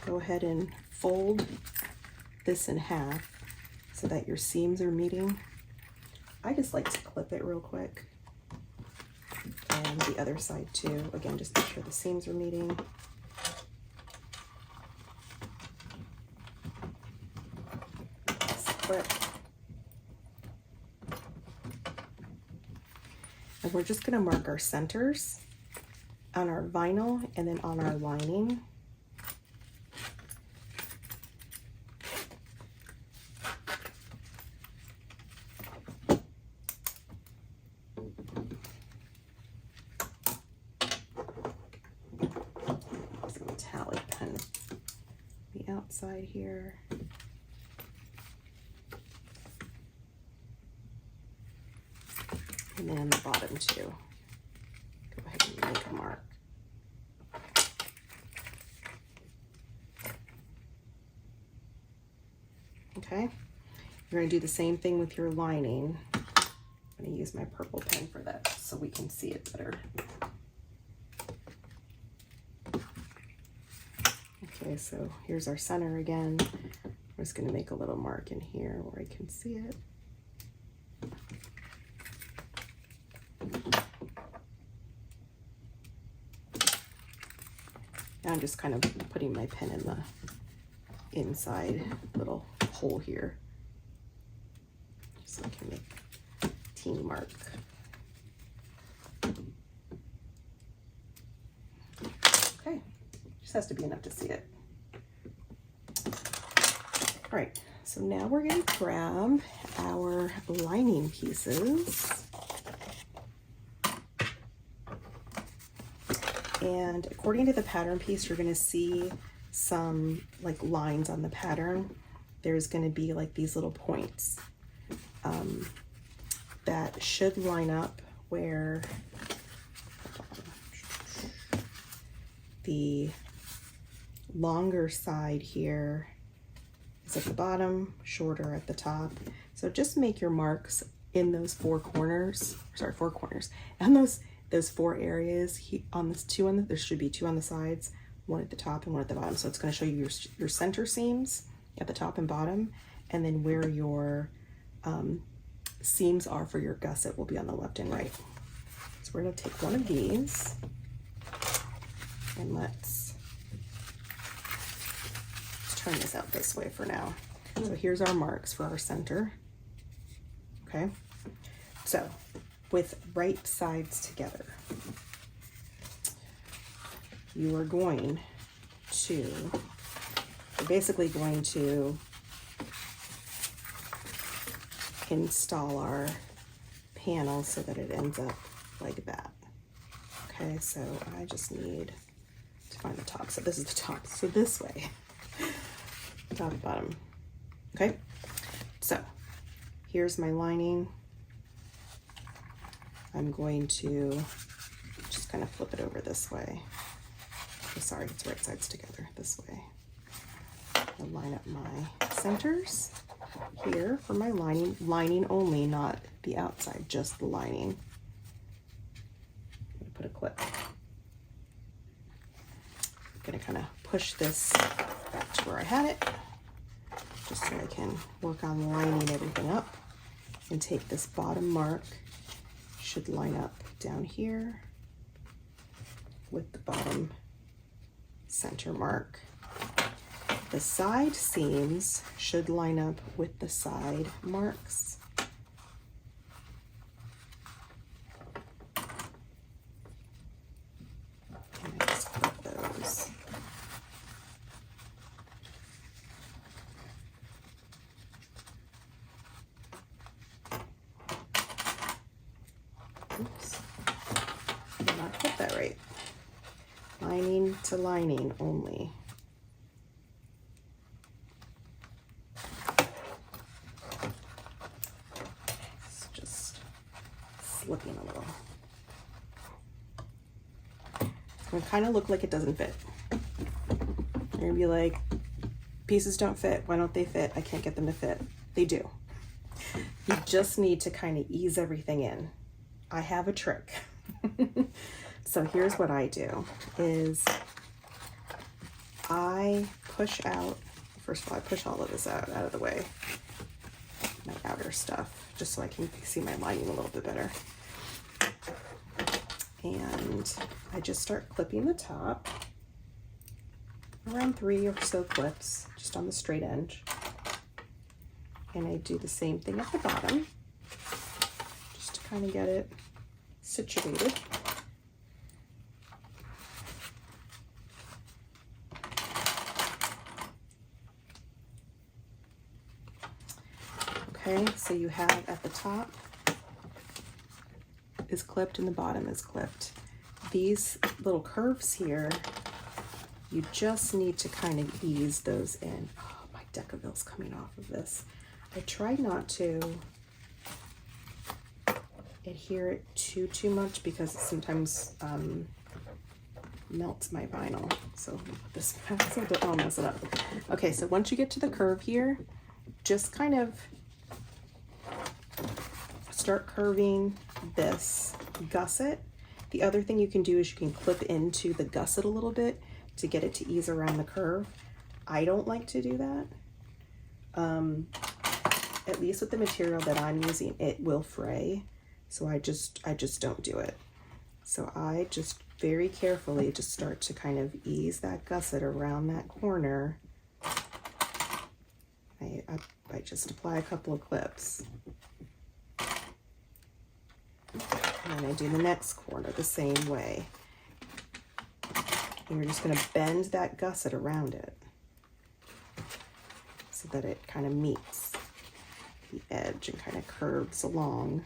go ahead and fold this in half so that your seams are meeting. I just like to clip it real quick. And the other side too. Again, just make sure the seams are meeting. Clip. And we're just going to mark our centers on our vinyl and then on our lining. Some metallic pen. The outside here. And then on the bottom too. Go ahead and make a mark. Okay, you're going to do the same thing with your lining. I'm going to use my purple pen for that so we can see it better. Okay, so here's our center again. I'm just going to make a little mark in here where I can see it. I'm just kind of putting my pen in the inside little hole here so I can make a teeny mark. Okay, just has to be enough to see it. All right, so now we're going to grab our lining pieces. And according to the pattern piece, you're going to see some like lines on the pattern. There's going to be like these little points that should line up where the longer side here is at the bottom, shorter at the top. So just make your marks in those four corners, and those four areas on this there should be two on the sides, one at the top and one at the bottom. So it's going to show you your center seams at the top and bottom, and then where your seams are for your gusset will be on the left and right. So we're going to take one of these and let's turn this out this way for now. So here's our marks for our center. Okay, so with right sides together, you are going to, we're basically going to install our panel so that it ends up like that. Okay, so I just need to find the top. So this is the top, so this way, top and bottom. Okay, so here's my lining. I'm going to just kind of flip it over this way. Oh, sorry, it's right sides together this way. I'll line up my centers here for my lining only, not the outside, just the lining. I'm gonna put a clip. I'm gonna kind of push this back to where I had it, just so I can work on lining everything up, and take this bottom mark, should line up down here with the bottom center mark. The side seams should line up with the side marks. And I just put those. Oops, I did not put that right. Lining to lining only. It's just slipping a little. It's gonna kind of look like it doesn't fit. You're gonna be like, pieces don't fit. Why don't they fit? I can't get them to fit. They do. You just need to kind of ease everything in. I have a trick. So here's what I do is I push out, first of all, I push all of this out of the way, my outer stuff, just so I can see my lining a little bit better. And I just start clipping the top, around 3 or so clips, just on the straight edge. And I do the same thing at the bottom, just to kind of get it situated. Okay, so you have at the top is clipped and the bottom is clipped. These little curves here, you just need to kind of ease those in. Oh, my Decaville's coming off of this. I try not to adhere it too much because it sometimes melts my vinyl. So this, so don't mess it up. Okay, so once you get to the curve here, just kind of start curving this gusset. The other thing you can do is you can clip into the gusset a little bit to get it to ease around the curve. I don't like to do that. At least with the material that I'm using, it will fray. So I just don't do it. So I just very carefully just start to kind of ease that gusset around that corner. I just apply a couple of clips. And then I do the next corner the same way. And you're just going to bend that gusset around it so that it kind of meets the edge and kind of curves along.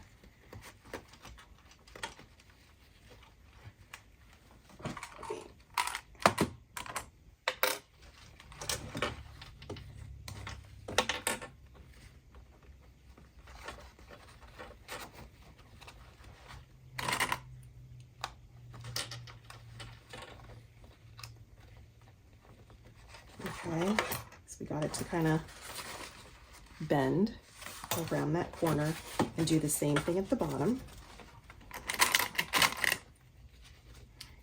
Okay, so we got it to kind of bend around that corner and do the same thing at the bottom.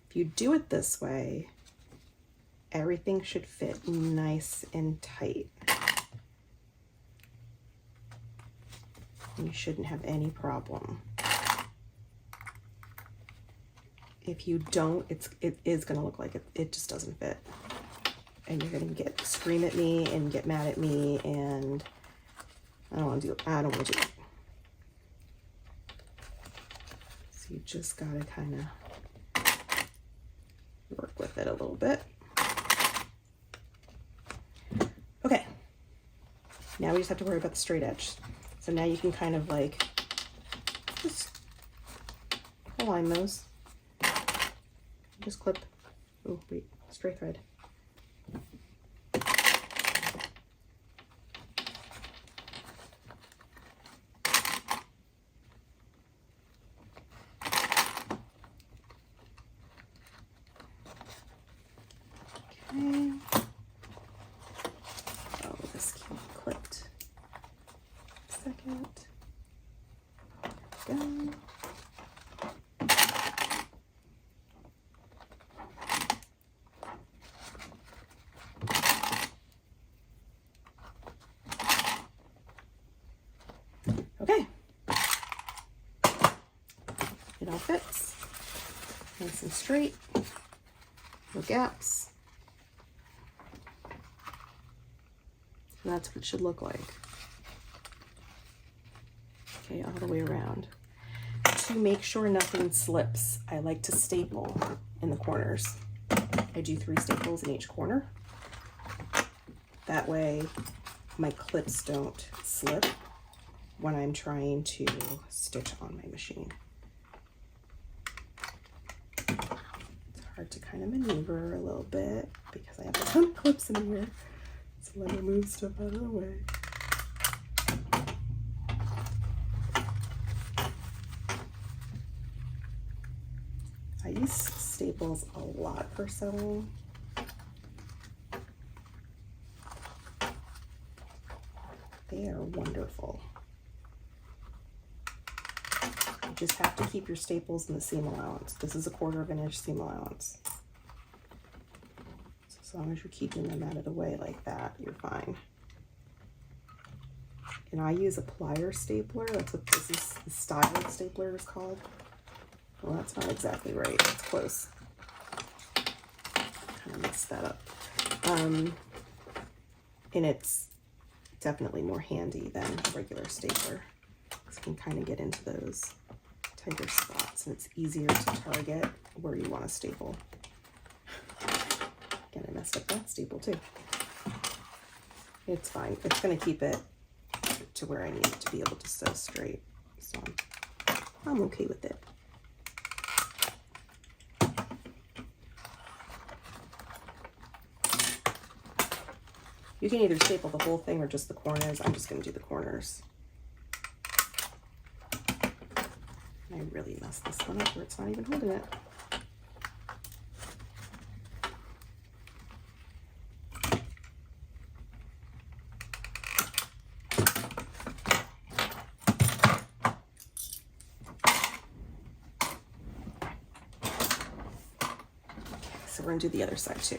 If you do it this way, everything should fit nice and tight. And you shouldn't have any problem. If you don't, it is going to look like it just doesn't fit. And you're going to scream at me and get mad at me, and I don't want to do it. So you just got to kind of work with it a little bit. Okay. Now we just have to worry about the straight edge. So now you can kind of like just align those. Just clip. Oh, wait, stray thread. Okay. Oh, this can't be clipped. Second. Go. Okay. It all fits. Nice and straight. No gaps. And that's what it should look like. Okay, all the way around. To make sure nothing slips, I like to staple in the corners. I do 3 staples in each corner. That way my clips don't slip when I'm trying to stitch on my machine. It's hard to kind of maneuver a little bit because I have a ton of clips in here. So let me move stuff out of the way. I use staples a lot for sewing. They are wonderful. You just have to keep your staples in the seam allowance. This is a 1/4 inch seam allowance. So as long as you're keeping them out of the way like that, you're fine. And I use a plier stapler. That's what this is, the style of stapler is called. Well, that's not exactly right. It's close. Kind of messed that up. And it's definitely more handy than a regular stapler. So you can kind of get into those tighter spots, and it's easier to target where you want to staple. Again, I messed up that staple too. It's fine. It's going to keep it to where I need it to be able to sew straight. So I'm okay with it. You can either staple the whole thing or just the corners. I'm just going to do the corners. I really messed this one up where it's not even holding it. So we're going to do the other side too.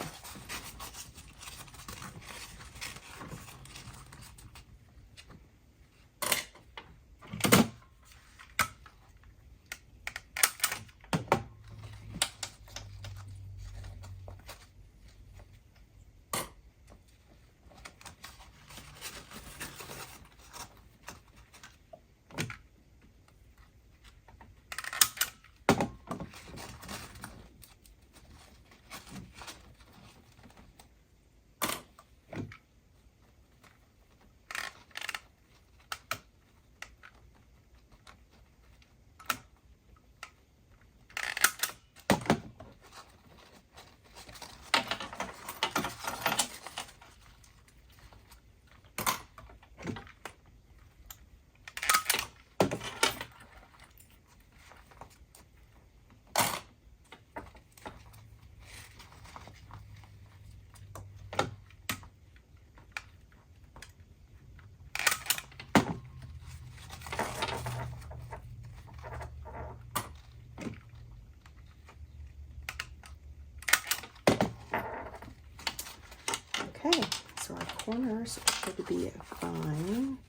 Okay, so our corners should be fine.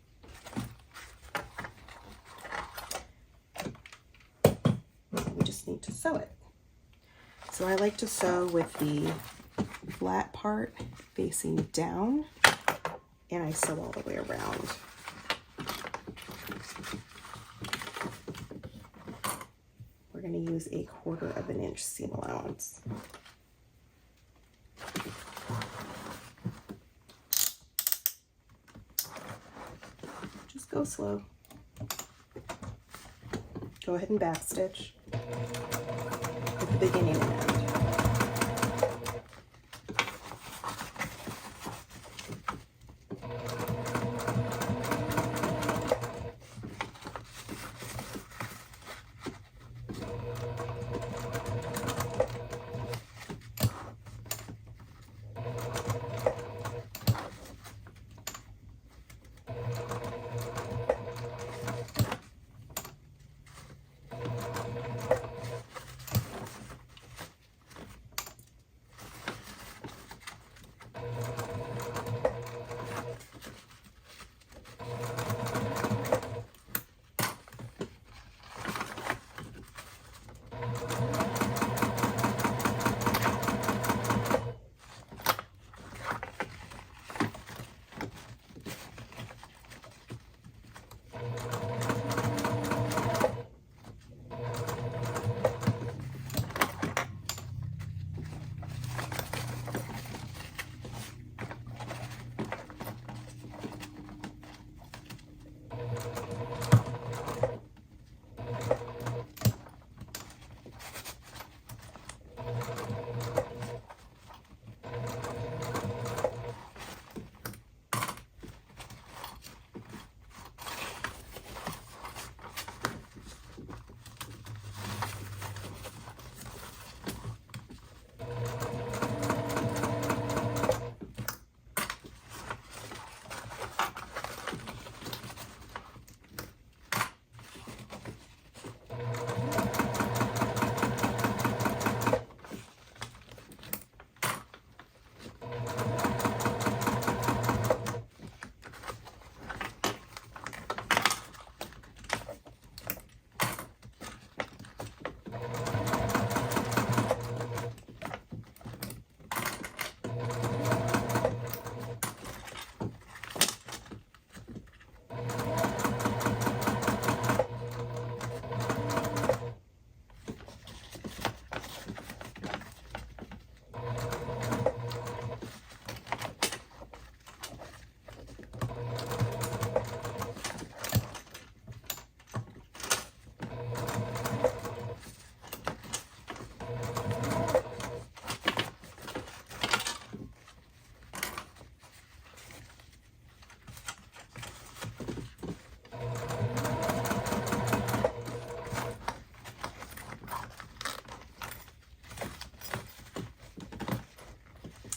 We just need to sew it. So I like to sew with the flat part facing down, and I sew all the way around. We're going to use a 1/4 inch seam allowance. Go slow. Go ahead and back stitch at the beginning and end.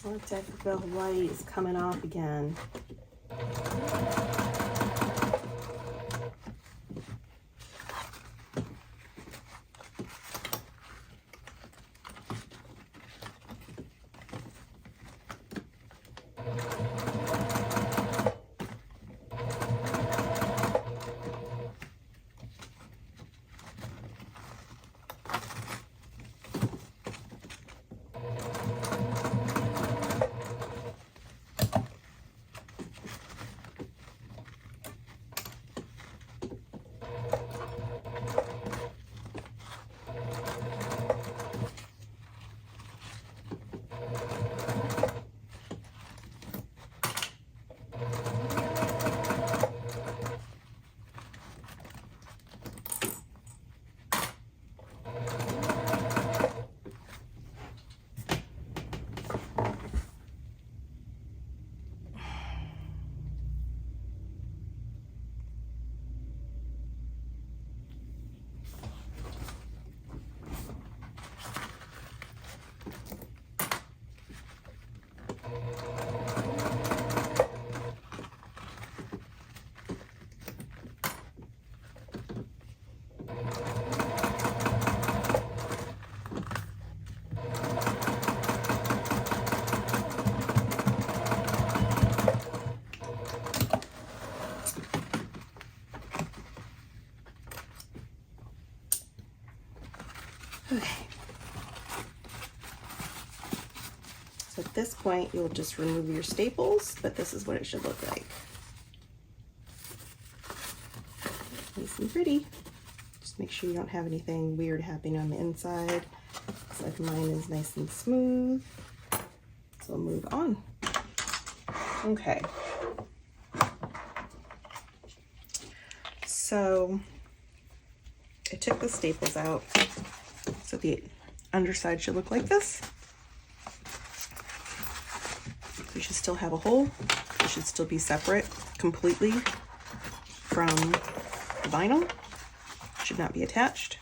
Looks like the white is coming off again. Okay. So at this point, you'll just remove your staples, but this is what it should look like. Nice and pretty. Just make sure you don't have anything weird happening on the inside. Looks like mine is nice and smooth. So we'll move on. Okay. So I took the staples out. So the underside should look like this. You should still have a hole. It should still be separate completely from the vinyl. Should not be attached.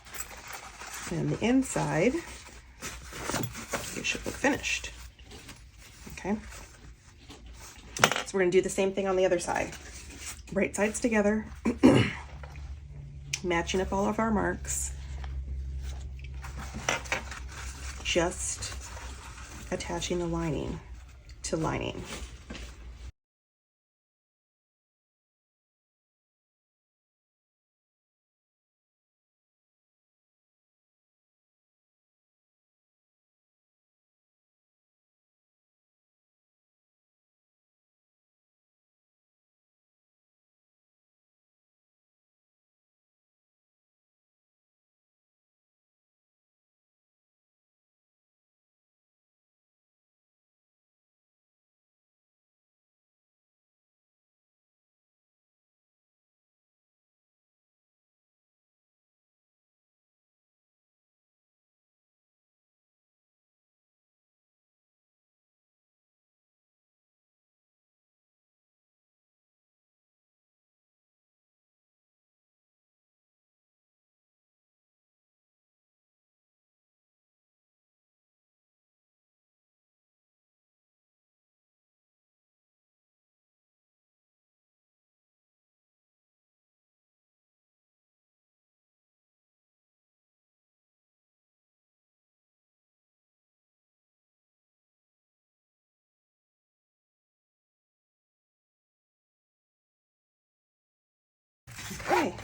And the inside, it should look finished. Okay. So we're gonna do the same thing on the other side. Right sides together, matching up all of our marks. Just attaching the lining to lining. Okay.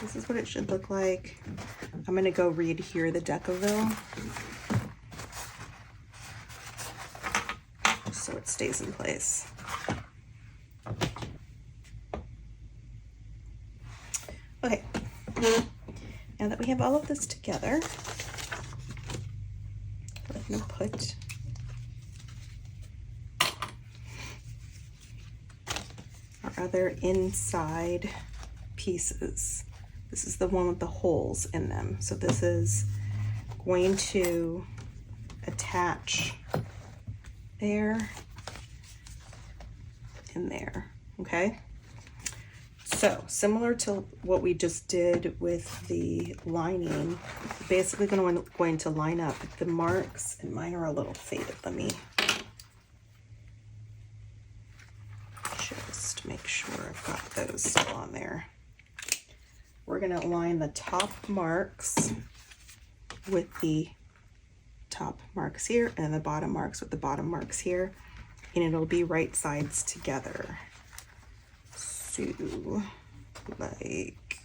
This is what it should look like. I'm going to go read here the Decaville, so it stays in place. Okay, now that we have all of this together, we're going to put our other inside pieces. This is the one with the holes in them. So this is going to attach there and there, okay? So similar to what we just did with the lining, basically going to line up the marks, and mine are a little faded. Let me just make sure I've got those still on there. We're going to line the top marks with the top marks here and the bottom marks with the bottom marks here, and it'll be right sides together. So like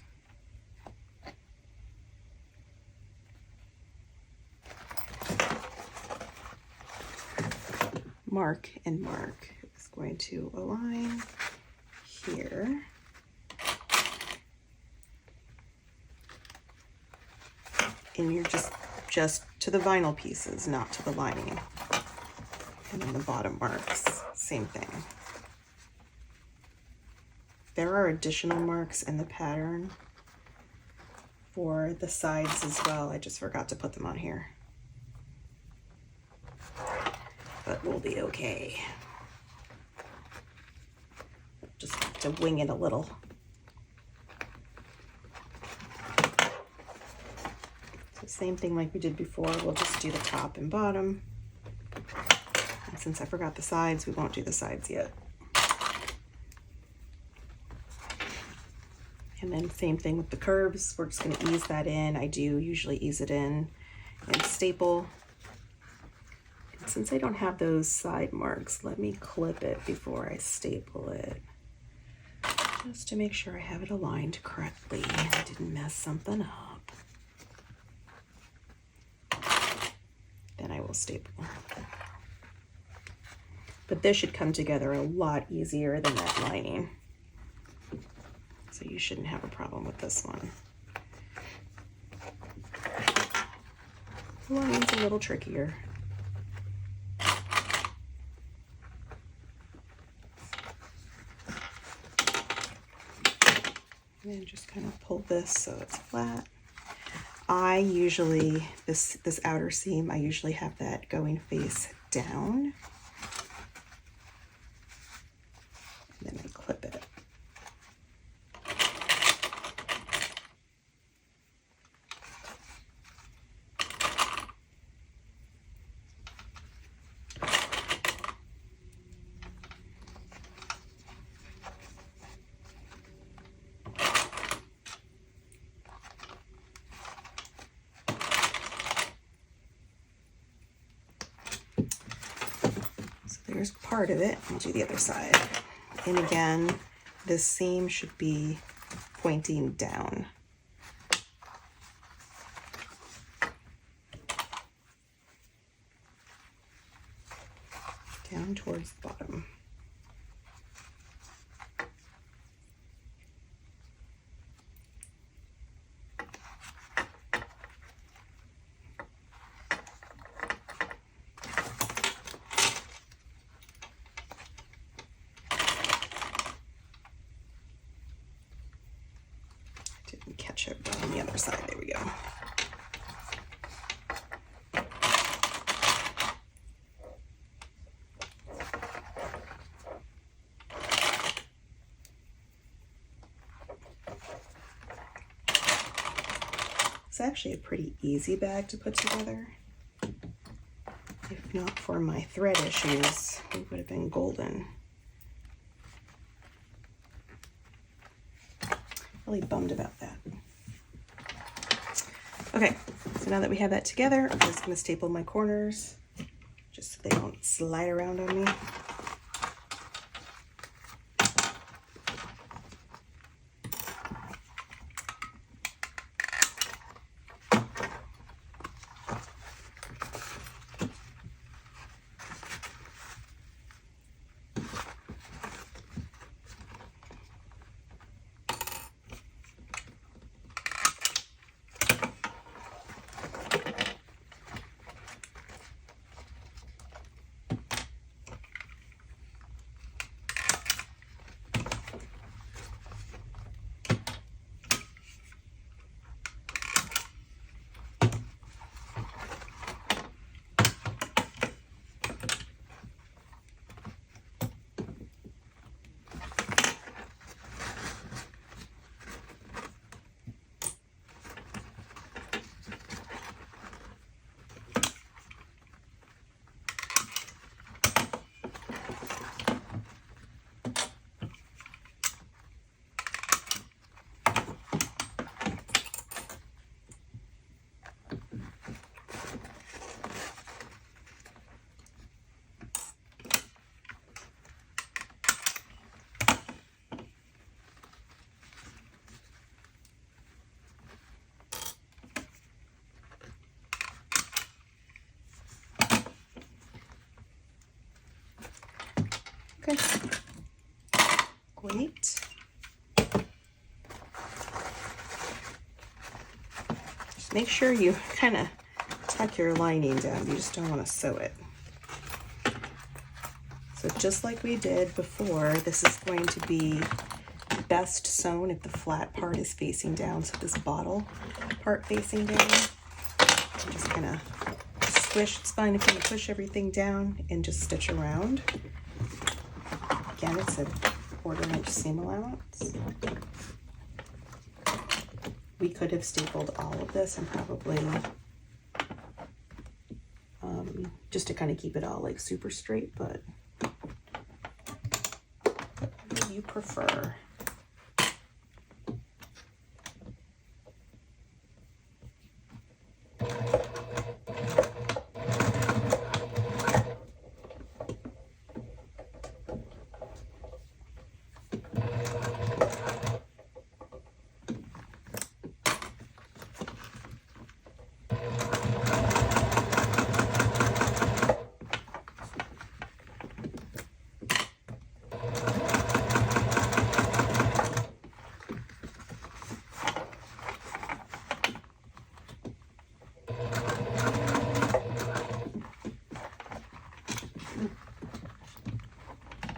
mark and mark is going to align here. And you're just to the vinyl pieces, not to the lining. And then the bottom marks, same thing. There are additional marks in the pattern for the sides as well. I just forgot to put them on here. But we'll be okay. Just have to wing it a little. Same thing like we did before, we'll just do the top and bottom. And since I forgot the sides, we won't do the sides yet. And then same thing with the curves, we're just gonna ease that in. I do usually ease it in and staple. And since I don't have those side marks, let me clip it before I staple it. Just to make sure I have it aligned correctly and I didn't mess something up. Then I will staple. But this should come together a lot easier than that lining. So you shouldn't have a problem with this one. The lining's a little trickier. And then just kind of pull this so it's flat. I usually, this outer seam, I usually have that going face down. And then I clip it. Here's part of it. I'll do the other side. And again, this seam should be pointing down. Down towards the bottom. Catch it on the other side. There we go. It's actually a pretty easy bag to put together. If not for my thread issues, it would have been golden. Really bummed about that. Okay, so now that we have that together, I'm just going to staple my corners just so they don't slide around on me. Okay. Great. Just make sure you kind of tuck your lining down. You just don't want to sew it. So just like we did before, this is going to be best sewn if the flat part is facing down. So this bottle part facing down, I'm just gonna squish. It's fine if you want to push everything down and just stitch around. Again, it's a 1/4 inch seam allowance. We could have stapled all of this and probably just to kind of keep it all like super straight, but what do you prefer?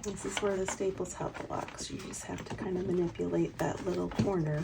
This is where the staples help a lot, because you just have to kind of manipulate that little corner.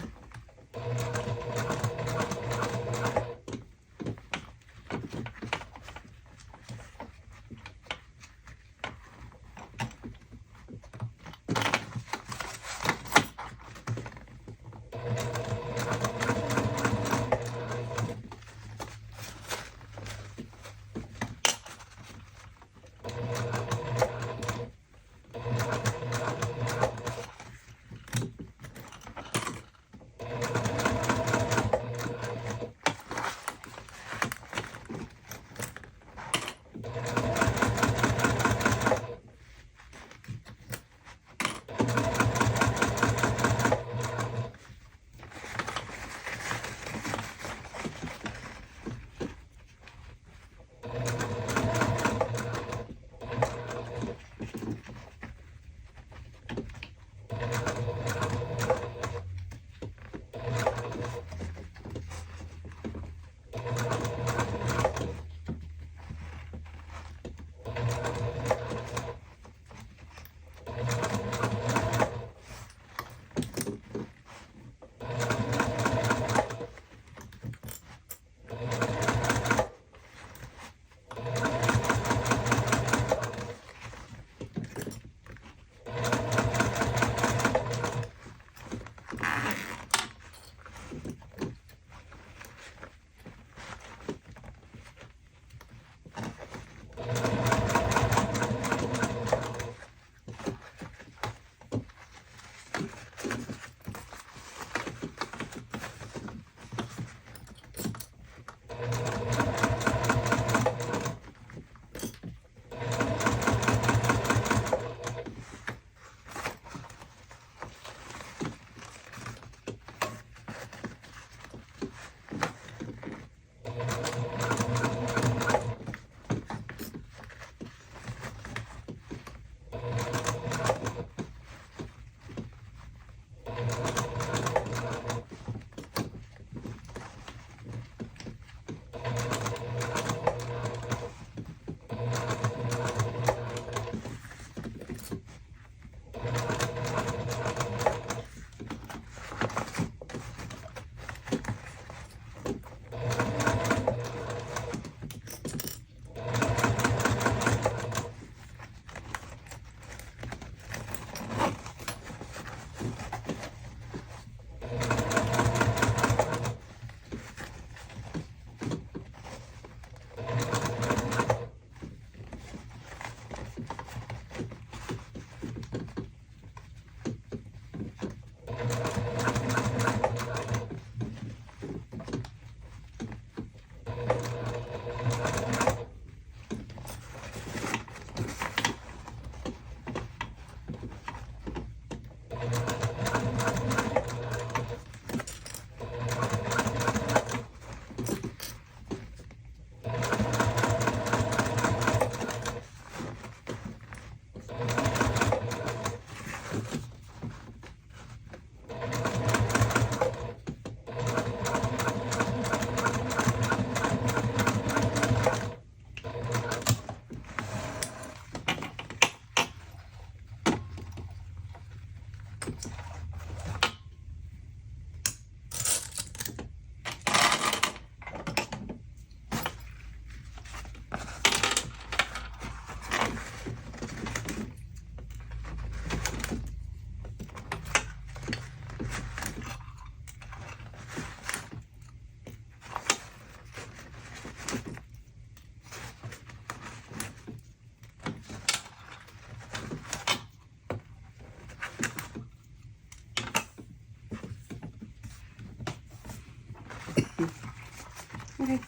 Okay.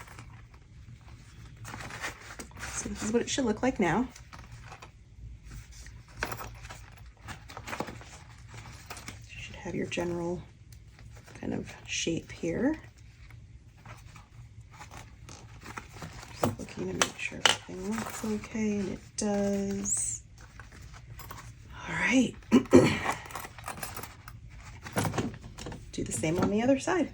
So this is what it should look like now. You should have your general kind of shape here. Just looking to make sure everything looks okay, and it does. All right. Do the same on the other side.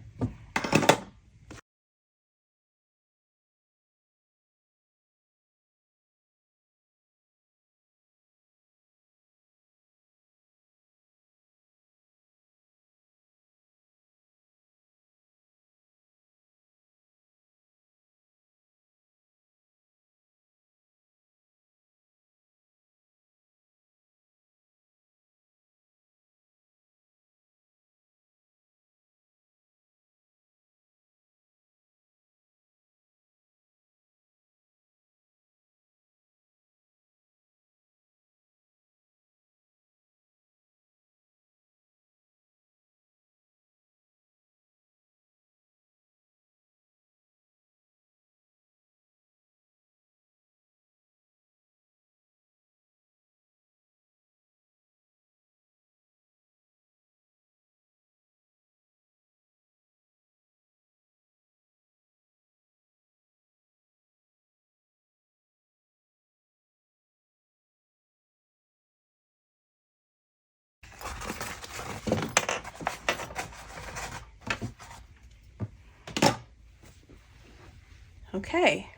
Okay,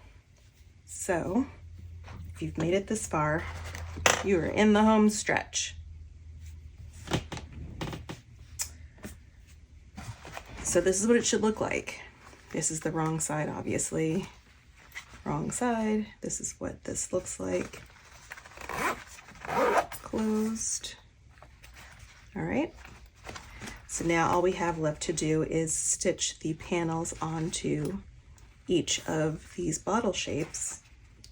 so if you've made it this far, you are in the home stretch. So this is what it should look like. This is the wrong side, obviously. Wrong side. This is what this looks like. Closed. All right. So now all we have left to do is stitch the panels onto each of these bottle shapes,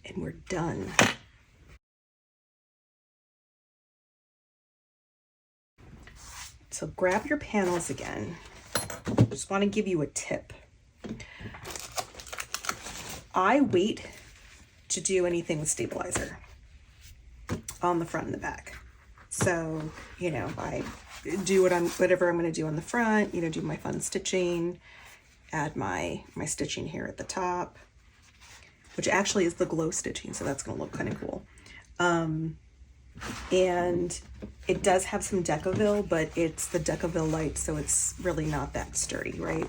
and we're done. So grab your panels again. Just want to give you a tip. I wait to do anything with stabilizer on the front and the back. So, you know, I do whatever I'm going to do on the front, you know, do my fun stitching, add my stitching here at the top, which actually is the glow stitching, so that's going to look kind of cool. And it does have some Decaville, but it's the Decaville light, so it's really not that sturdy, right?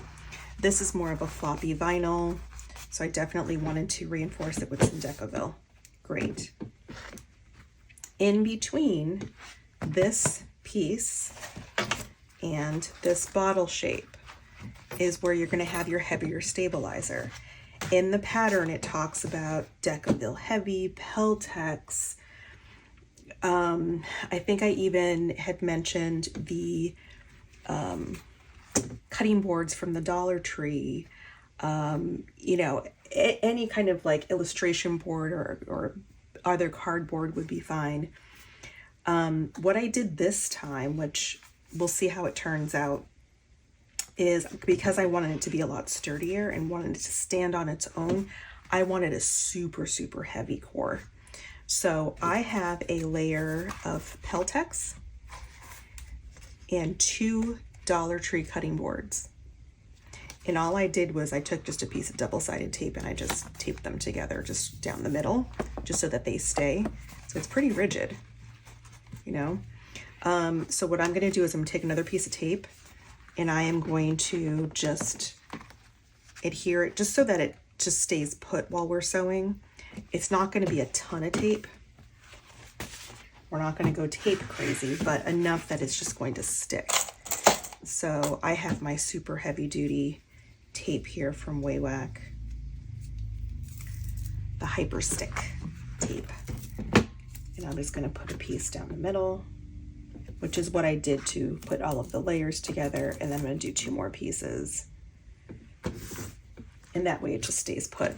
This is more of a floppy vinyl, so I definitely wanted to reinforce it with some Decaville. Great. In between this piece and this bottle shape is where you're going to have your heavier stabilizer. In the pattern, it talks about Decaville Heavy, Peltex. I think I even had mentioned the cutting boards from the Dollar Tree. You know, any kind of like illustration board or other cardboard would be fine. What I did this time, which we'll see how it turns out, is because I wanted it to be a lot sturdier and wanted it to stand on its own, I wanted a super, super heavy core. So I have a layer of Peltex and 2 Dollar Tree cutting boards. And all I did was I took just a piece of double-sided tape and I just taped them together just down the middle, just so that they stay. So it's pretty rigid, you know? So what I'm gonna do is I'm gonna take another piece of tape and I am going to just adhere it just so that it just stays put while we're sewing. It's not going to be a ton of tape. We're not going to go tape crazy, but enough that it's just going to stick. So I have my super heavy duty tape here from Waywack, the Hyper Stick tape. And I'm just going to put a piece down the middle, which is what I did to put all of the layers together. And then I'm going to do 2 more pieces. And that way it just stays put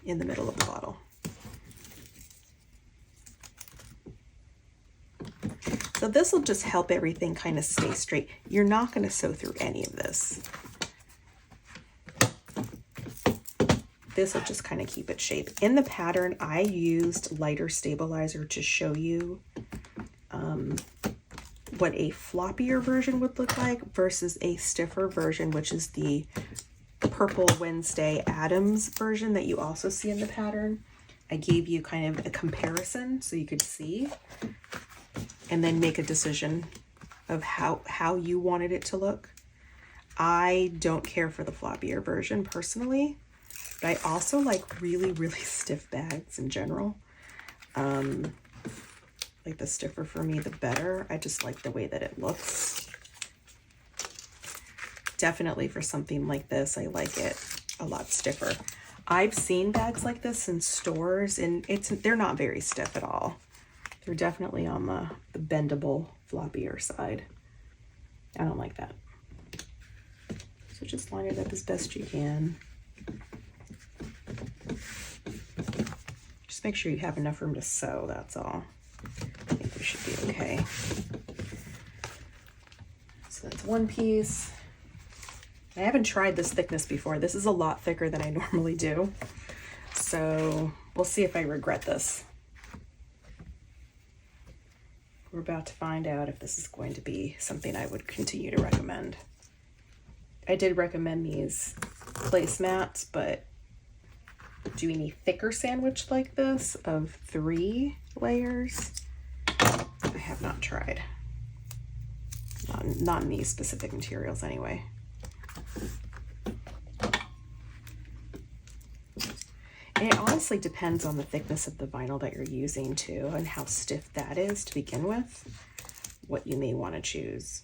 in the middle of the bottle. So this will just help everything kind of stay straight. You're not going to sew through any of this. this will just kind of keep it shape. In the pattern, I used lighter stabilizer to show you what a floppier version would look like versus a stiffer version, which is the Purple Wednesday Adams version that you also see in the pattern. I gave you kind of a comparison so you could see and then make a decision of how you wanted it to look. I don't care for the floppier version personally, but I also like really, really stiff bags in general. Like the stiffer for me, the better. I just like the way that it looks. Definitely for something like this, I like it a lot stiffer. I've seen bags like this in stores, and they're not very stiff at all. They're definitely on the bendable, floppier side. I don't like that. So just line it up as best you can. Just make sure you have enough room to sew, that's all. I think we should be okay. So that's one piece. I haven't tried this thickness before. This is a lot thicker than I normally do. So we'll see if I regret this. We're about to find out if this is going to be something I would continue to recommend. I did recommend these placemats, but doing a thicker sandwich like this of 3 layers, I have not tried. Not in these specific materials anyway. And it honestly depends on the thickness of the vinyl that you're using too, and how stiff that is to begin with, what you may want to choose.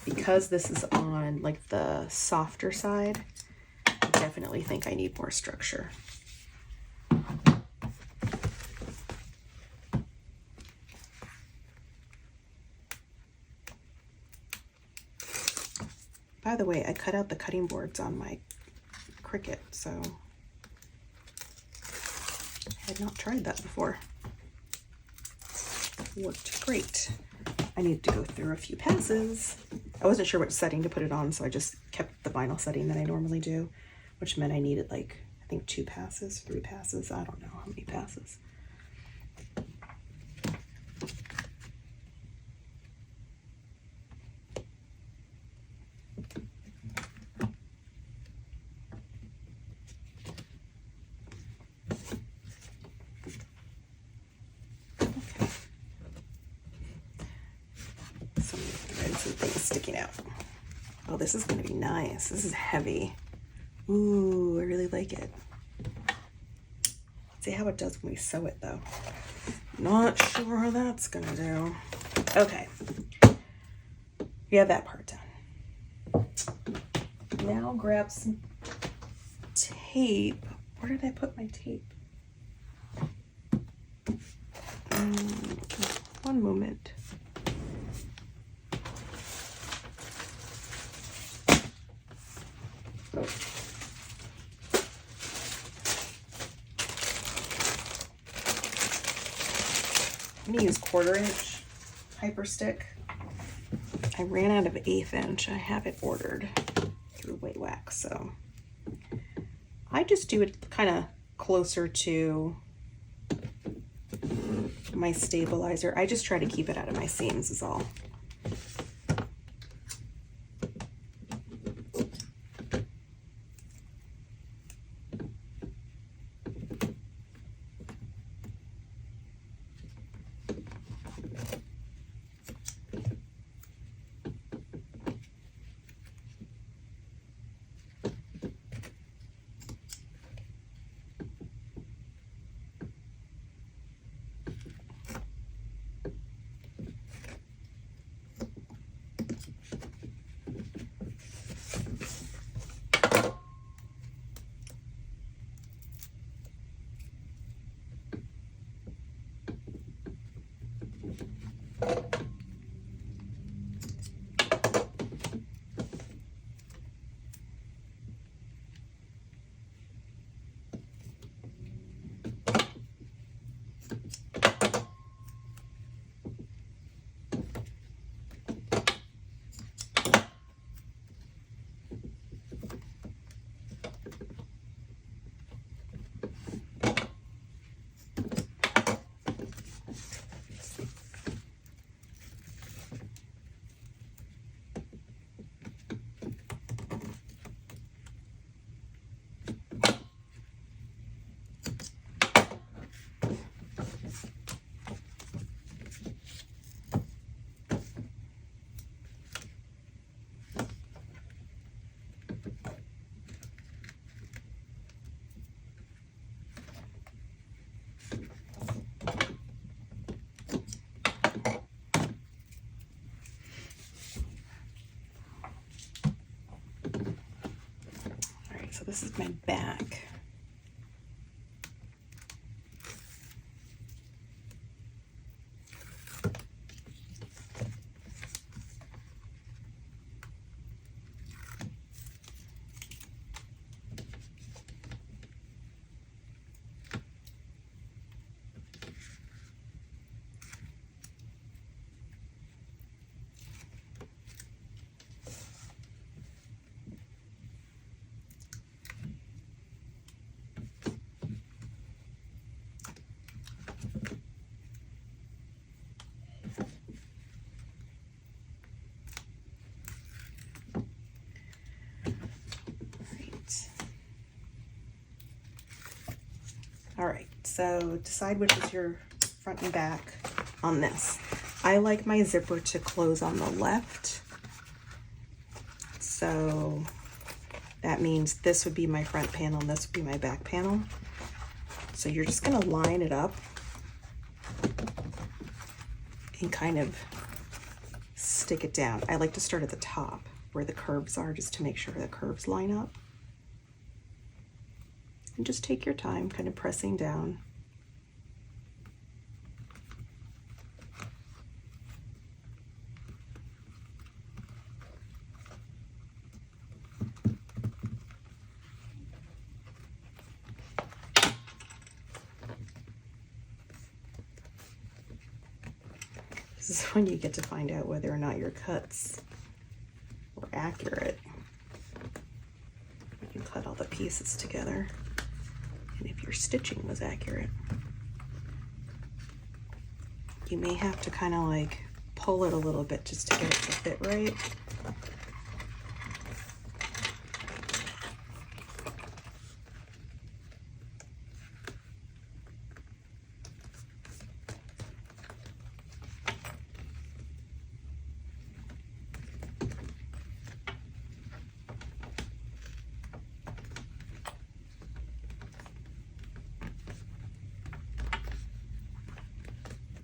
Because this is on like the softer side, I definitely think I need more structure. By the way, I cut out the cutting boards on my Cricut, so I had not tried that before. Worked great. I needed to go through a few passes. I wasn't sure which setting to put it on, so I just kept the vinyl setting that I normally do, which meant I needed like, I think 2 passes, 3 passes. I don't know how many passes. Sticking out. Oh, this is going to be nice. This is heavy. Ooh, I really like it. See how it does when we sew it though. Not sure how that's going to do. Okay. We have that part done. Now grab some tape. Where did I put my tape? One moment. I'm gonna use 1/4 inch hyper stick. I ran out of 1/8 inch. I have it ordered through Weight Wax, so I just do it kind of closer to my stabilizer. I just try to keep it out of my seams is all. So this is my back. All right, so decide which is your front and back on this. I like my zipper to close on the left. So that means this would be my front panel and this would be my back panel. So you're just gonna line it up and kind of stick it down. I like to start at the top where the curves are just to make sure the curves line up. And just take your time kind of pressing down. This is when you get to find out whether or not your cuts were accurate. When you cut all the pieces together. And if your stitching was accurate. You may have to kind of like pull it a little bit just to get it to fit right.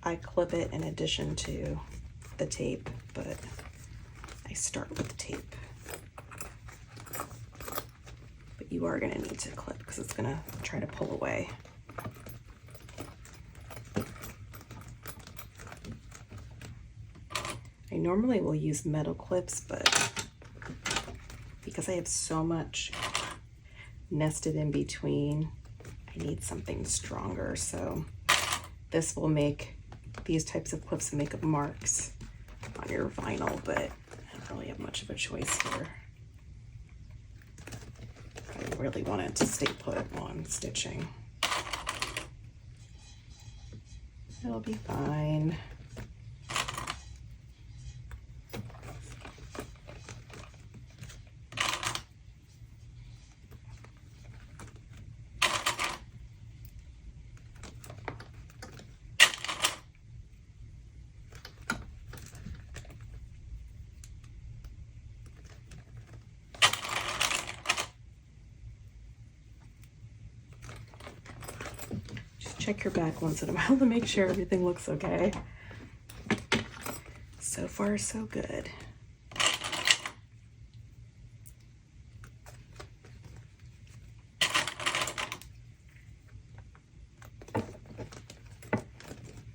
I clip it in addition to the tape, but I start with the tape. But you are gonna need to clip because it's gonna try to pull away. I normally will use metal clips, but because I have so much nested in between, I need something stronger. So this will make, these types of clips make up marks on your vinyl, but I don't really have much of a choice here. I really want it to stay put on stitching. It'll be fine. Check your back once in a while to make sure everything looks okay. So far, so good.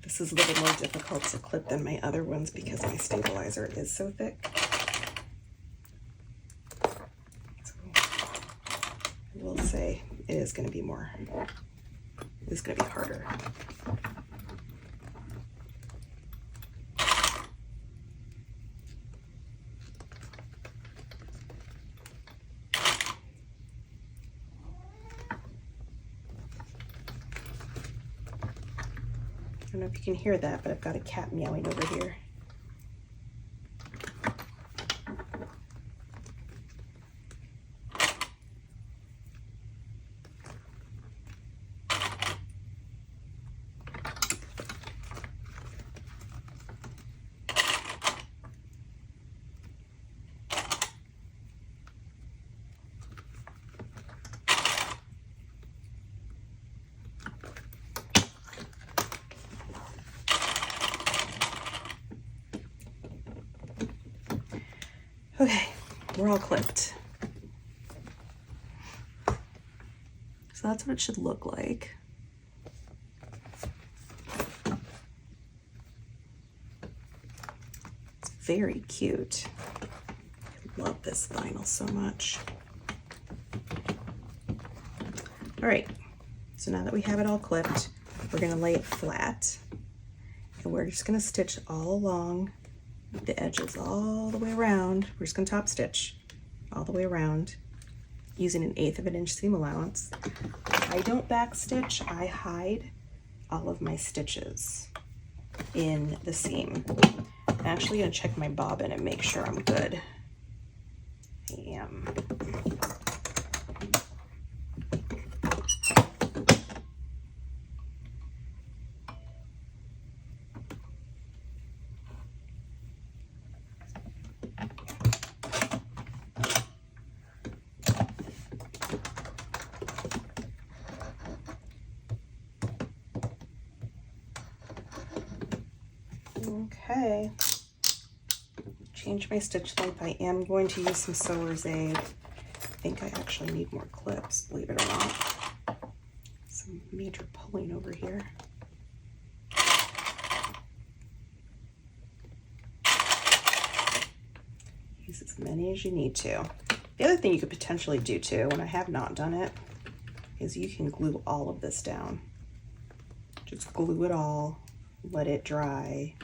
This is a little more difficult to clip than my other ones because my stabilizer is so thick. So I will say it is going to be more. It's going to be harder. I don't know if you can hear that, but I've got a cat meowing over here. Okay, we're all clipped. So that's what it should look like. It's very cute. I love this vinyl so much. All right, so now that we have it all clipped, we're gonna lay it flat, and we're just gonna stitch all along the edges all the way around. We're just gonna top stitch all the way around using 1/8 of an inch seam allowance. I don't back stitch, I hide all of my stitches in the seam. I'm actually gonna check my bobbin and make sure I'm good. I am. Okay, change my stitch length. I am going to use some sewer's aid. I think I actually need more clips, believe it or not. Some major pulling over here. Use as many as you need to. The other thing you could potentially do too, and I have not done it, is you can glue all of this down. Just glue it all, let it dry,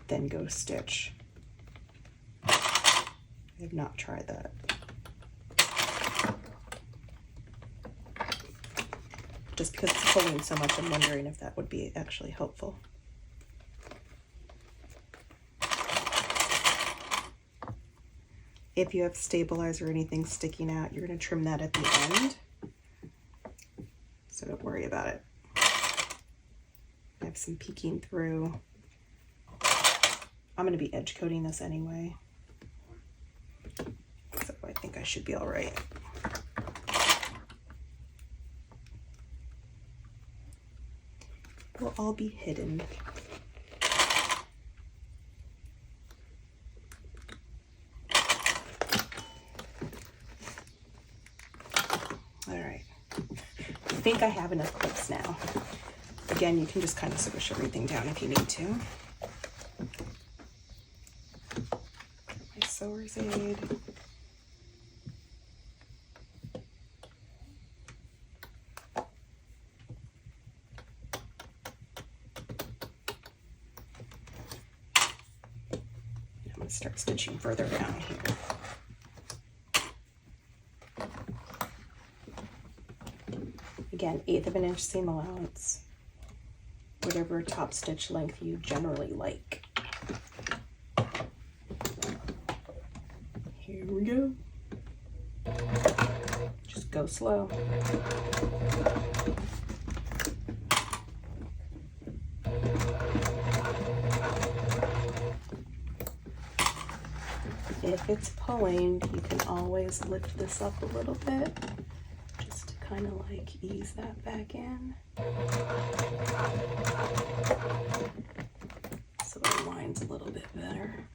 then go stitch. I have not tried that. Just because it's pulling so much, I'm wondering if that would be actually helpful. If you have stabilizer or anything sticking out, you're going to trim that at the end. So don't worry about it. I have some peeking through. I'm going to be edge coating this anyway, so I think I should be all right. Will all be hidden. All right, I think I have enough clips now. Again, you can just kind of squish everything down if you need to. Sewer's aid. I'm going to start stitching further down here. Again, 1/8 of an inch seam allowance. Whatever top stitch length you generally like. Here we go. Just go slow. If it's pulling, you can always lift this up a little bit, just to kind of like ease that back in. So it aligns a little bit better.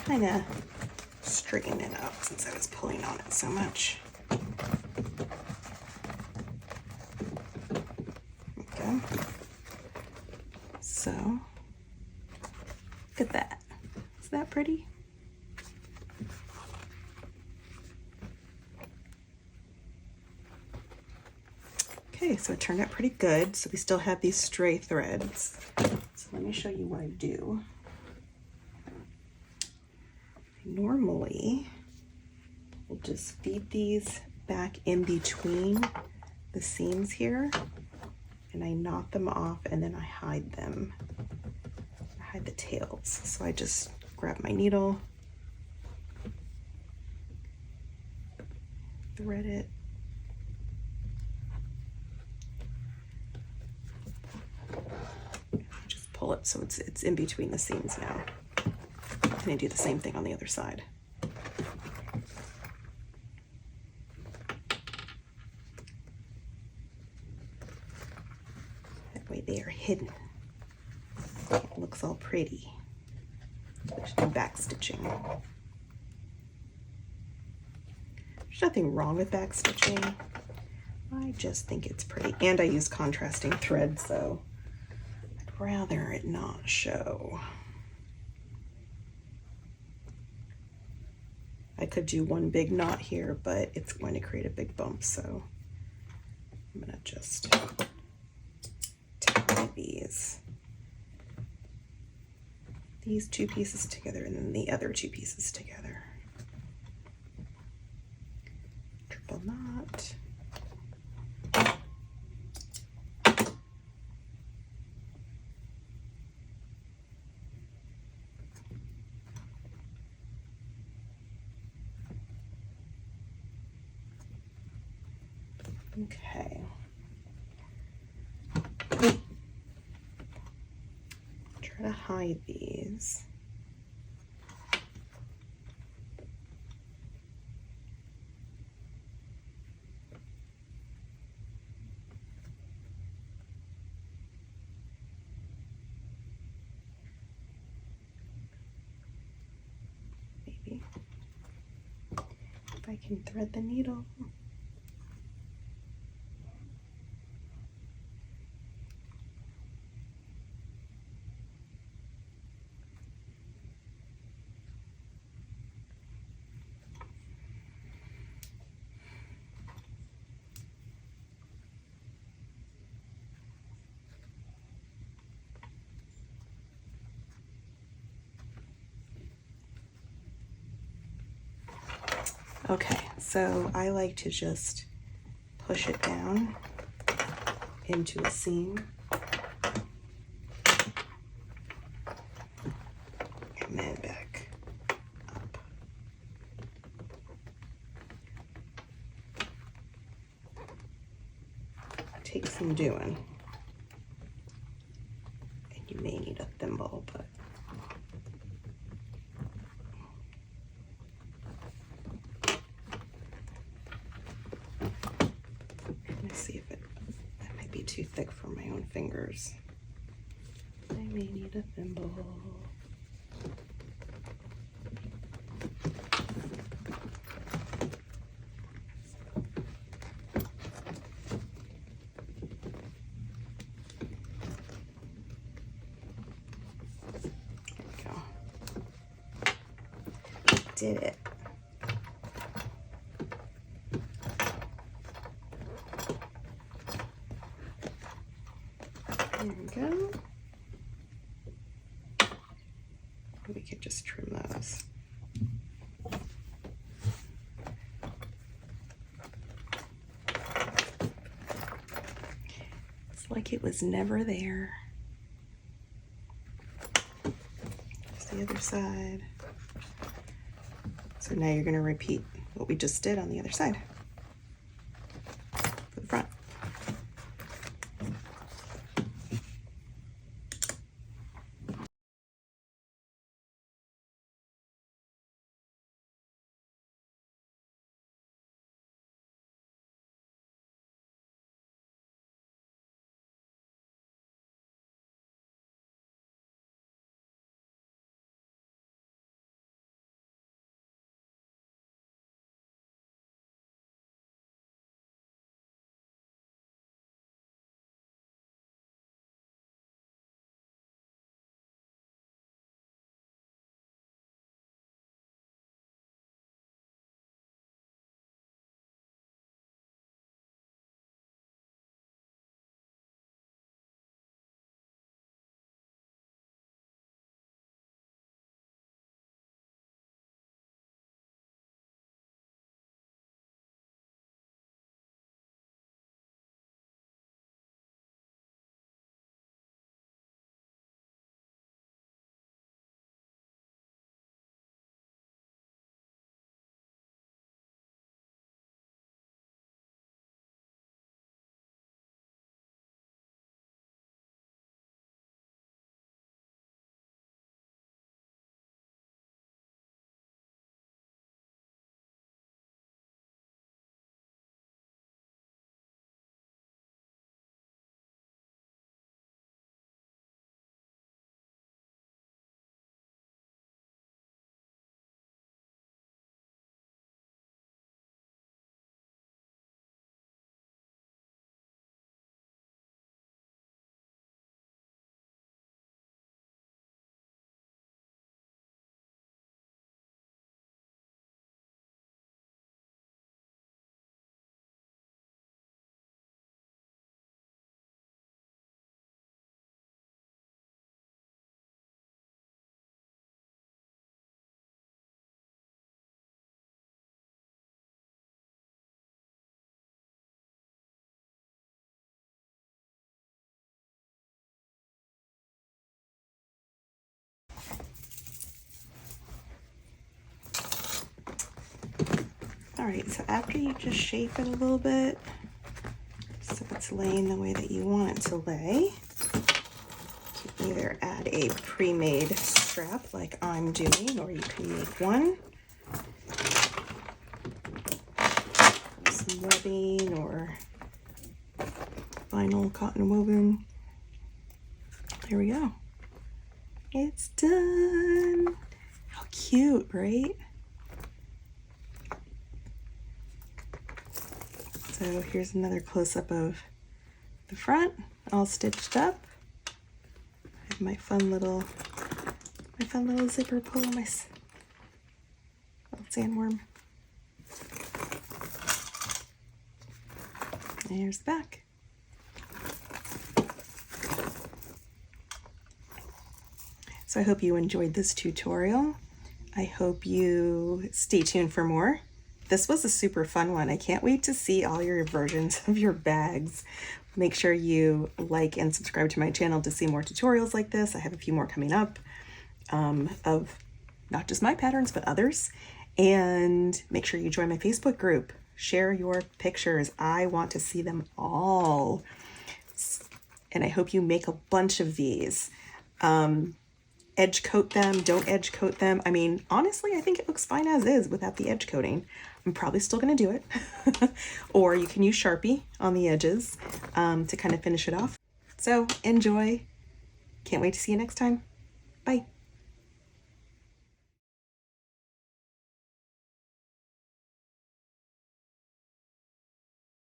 kind of straighten it up since I was pulling on it so much. Okay. So look at that. Isn't that pretty? Okay, so it turned out pretty good. So we still have these stray threads. So let me show you what I do. Normally, we'll just feed these back in between the seams here, and I knot them off, and then I hide them. I hide the tails. So I just grab my needle, thread it, just pull it so it's in between the seams now. And I do the same thing on the other side. That way they are hidden. It looks all pretty. There's no back stitching. There's nothing wrong with back stitching. I just think it's pretty. And I use contrasting thread, so I'd rather it not show. I could do one big knot here, but it's going to create a big bump, so I'm gonna just tie these two pieces together and then the other two pieces together. Triple knot. Okay. Try to hide these. Maybe if I can thread the needle. Okay, so I like to just push it down into a seam and then back up. Takes some doing, and you may need a thimble, but see if it might be too thick for my own fingers. I may need a thimble. There we go. Did it. There we go. We could just trim those. It's like it was never there. There's the other side. So now you're going to repeat what we just did on the other side. right, so after you just shape it a little bit, so it's laying the way that you want it to lay, you can either add a pre-made strap like I'm doing, or you can make one. Some webbing or vinyl cotton woven. There we go. It's done. How cute, right? So here's another close-up of the front, all stitched up. I have my fun little zipper pull on my little sandworm. And here's the back. So I hope you enjoyed this tutorial. I hope you stay tuned for more. This was a super fun one. I can't wait to see all your versions of your bags. Make sure you like and subscribe to my channel to see more tutorials like this. I have a few more coming up of not just my patterns, but others. And make sure you join my Facebook group. Share your pictures. I want to see them all. And I hope you make a bunch of these. Edge coat them, don't edge coat them. I mean, honestly, I think it looks fine as is without the edge coating. I'm probably still gonna do it. Or you can use Sharpie on the edges to kind of finish it off. So enjoy. Can't wait to see you next time. Bye.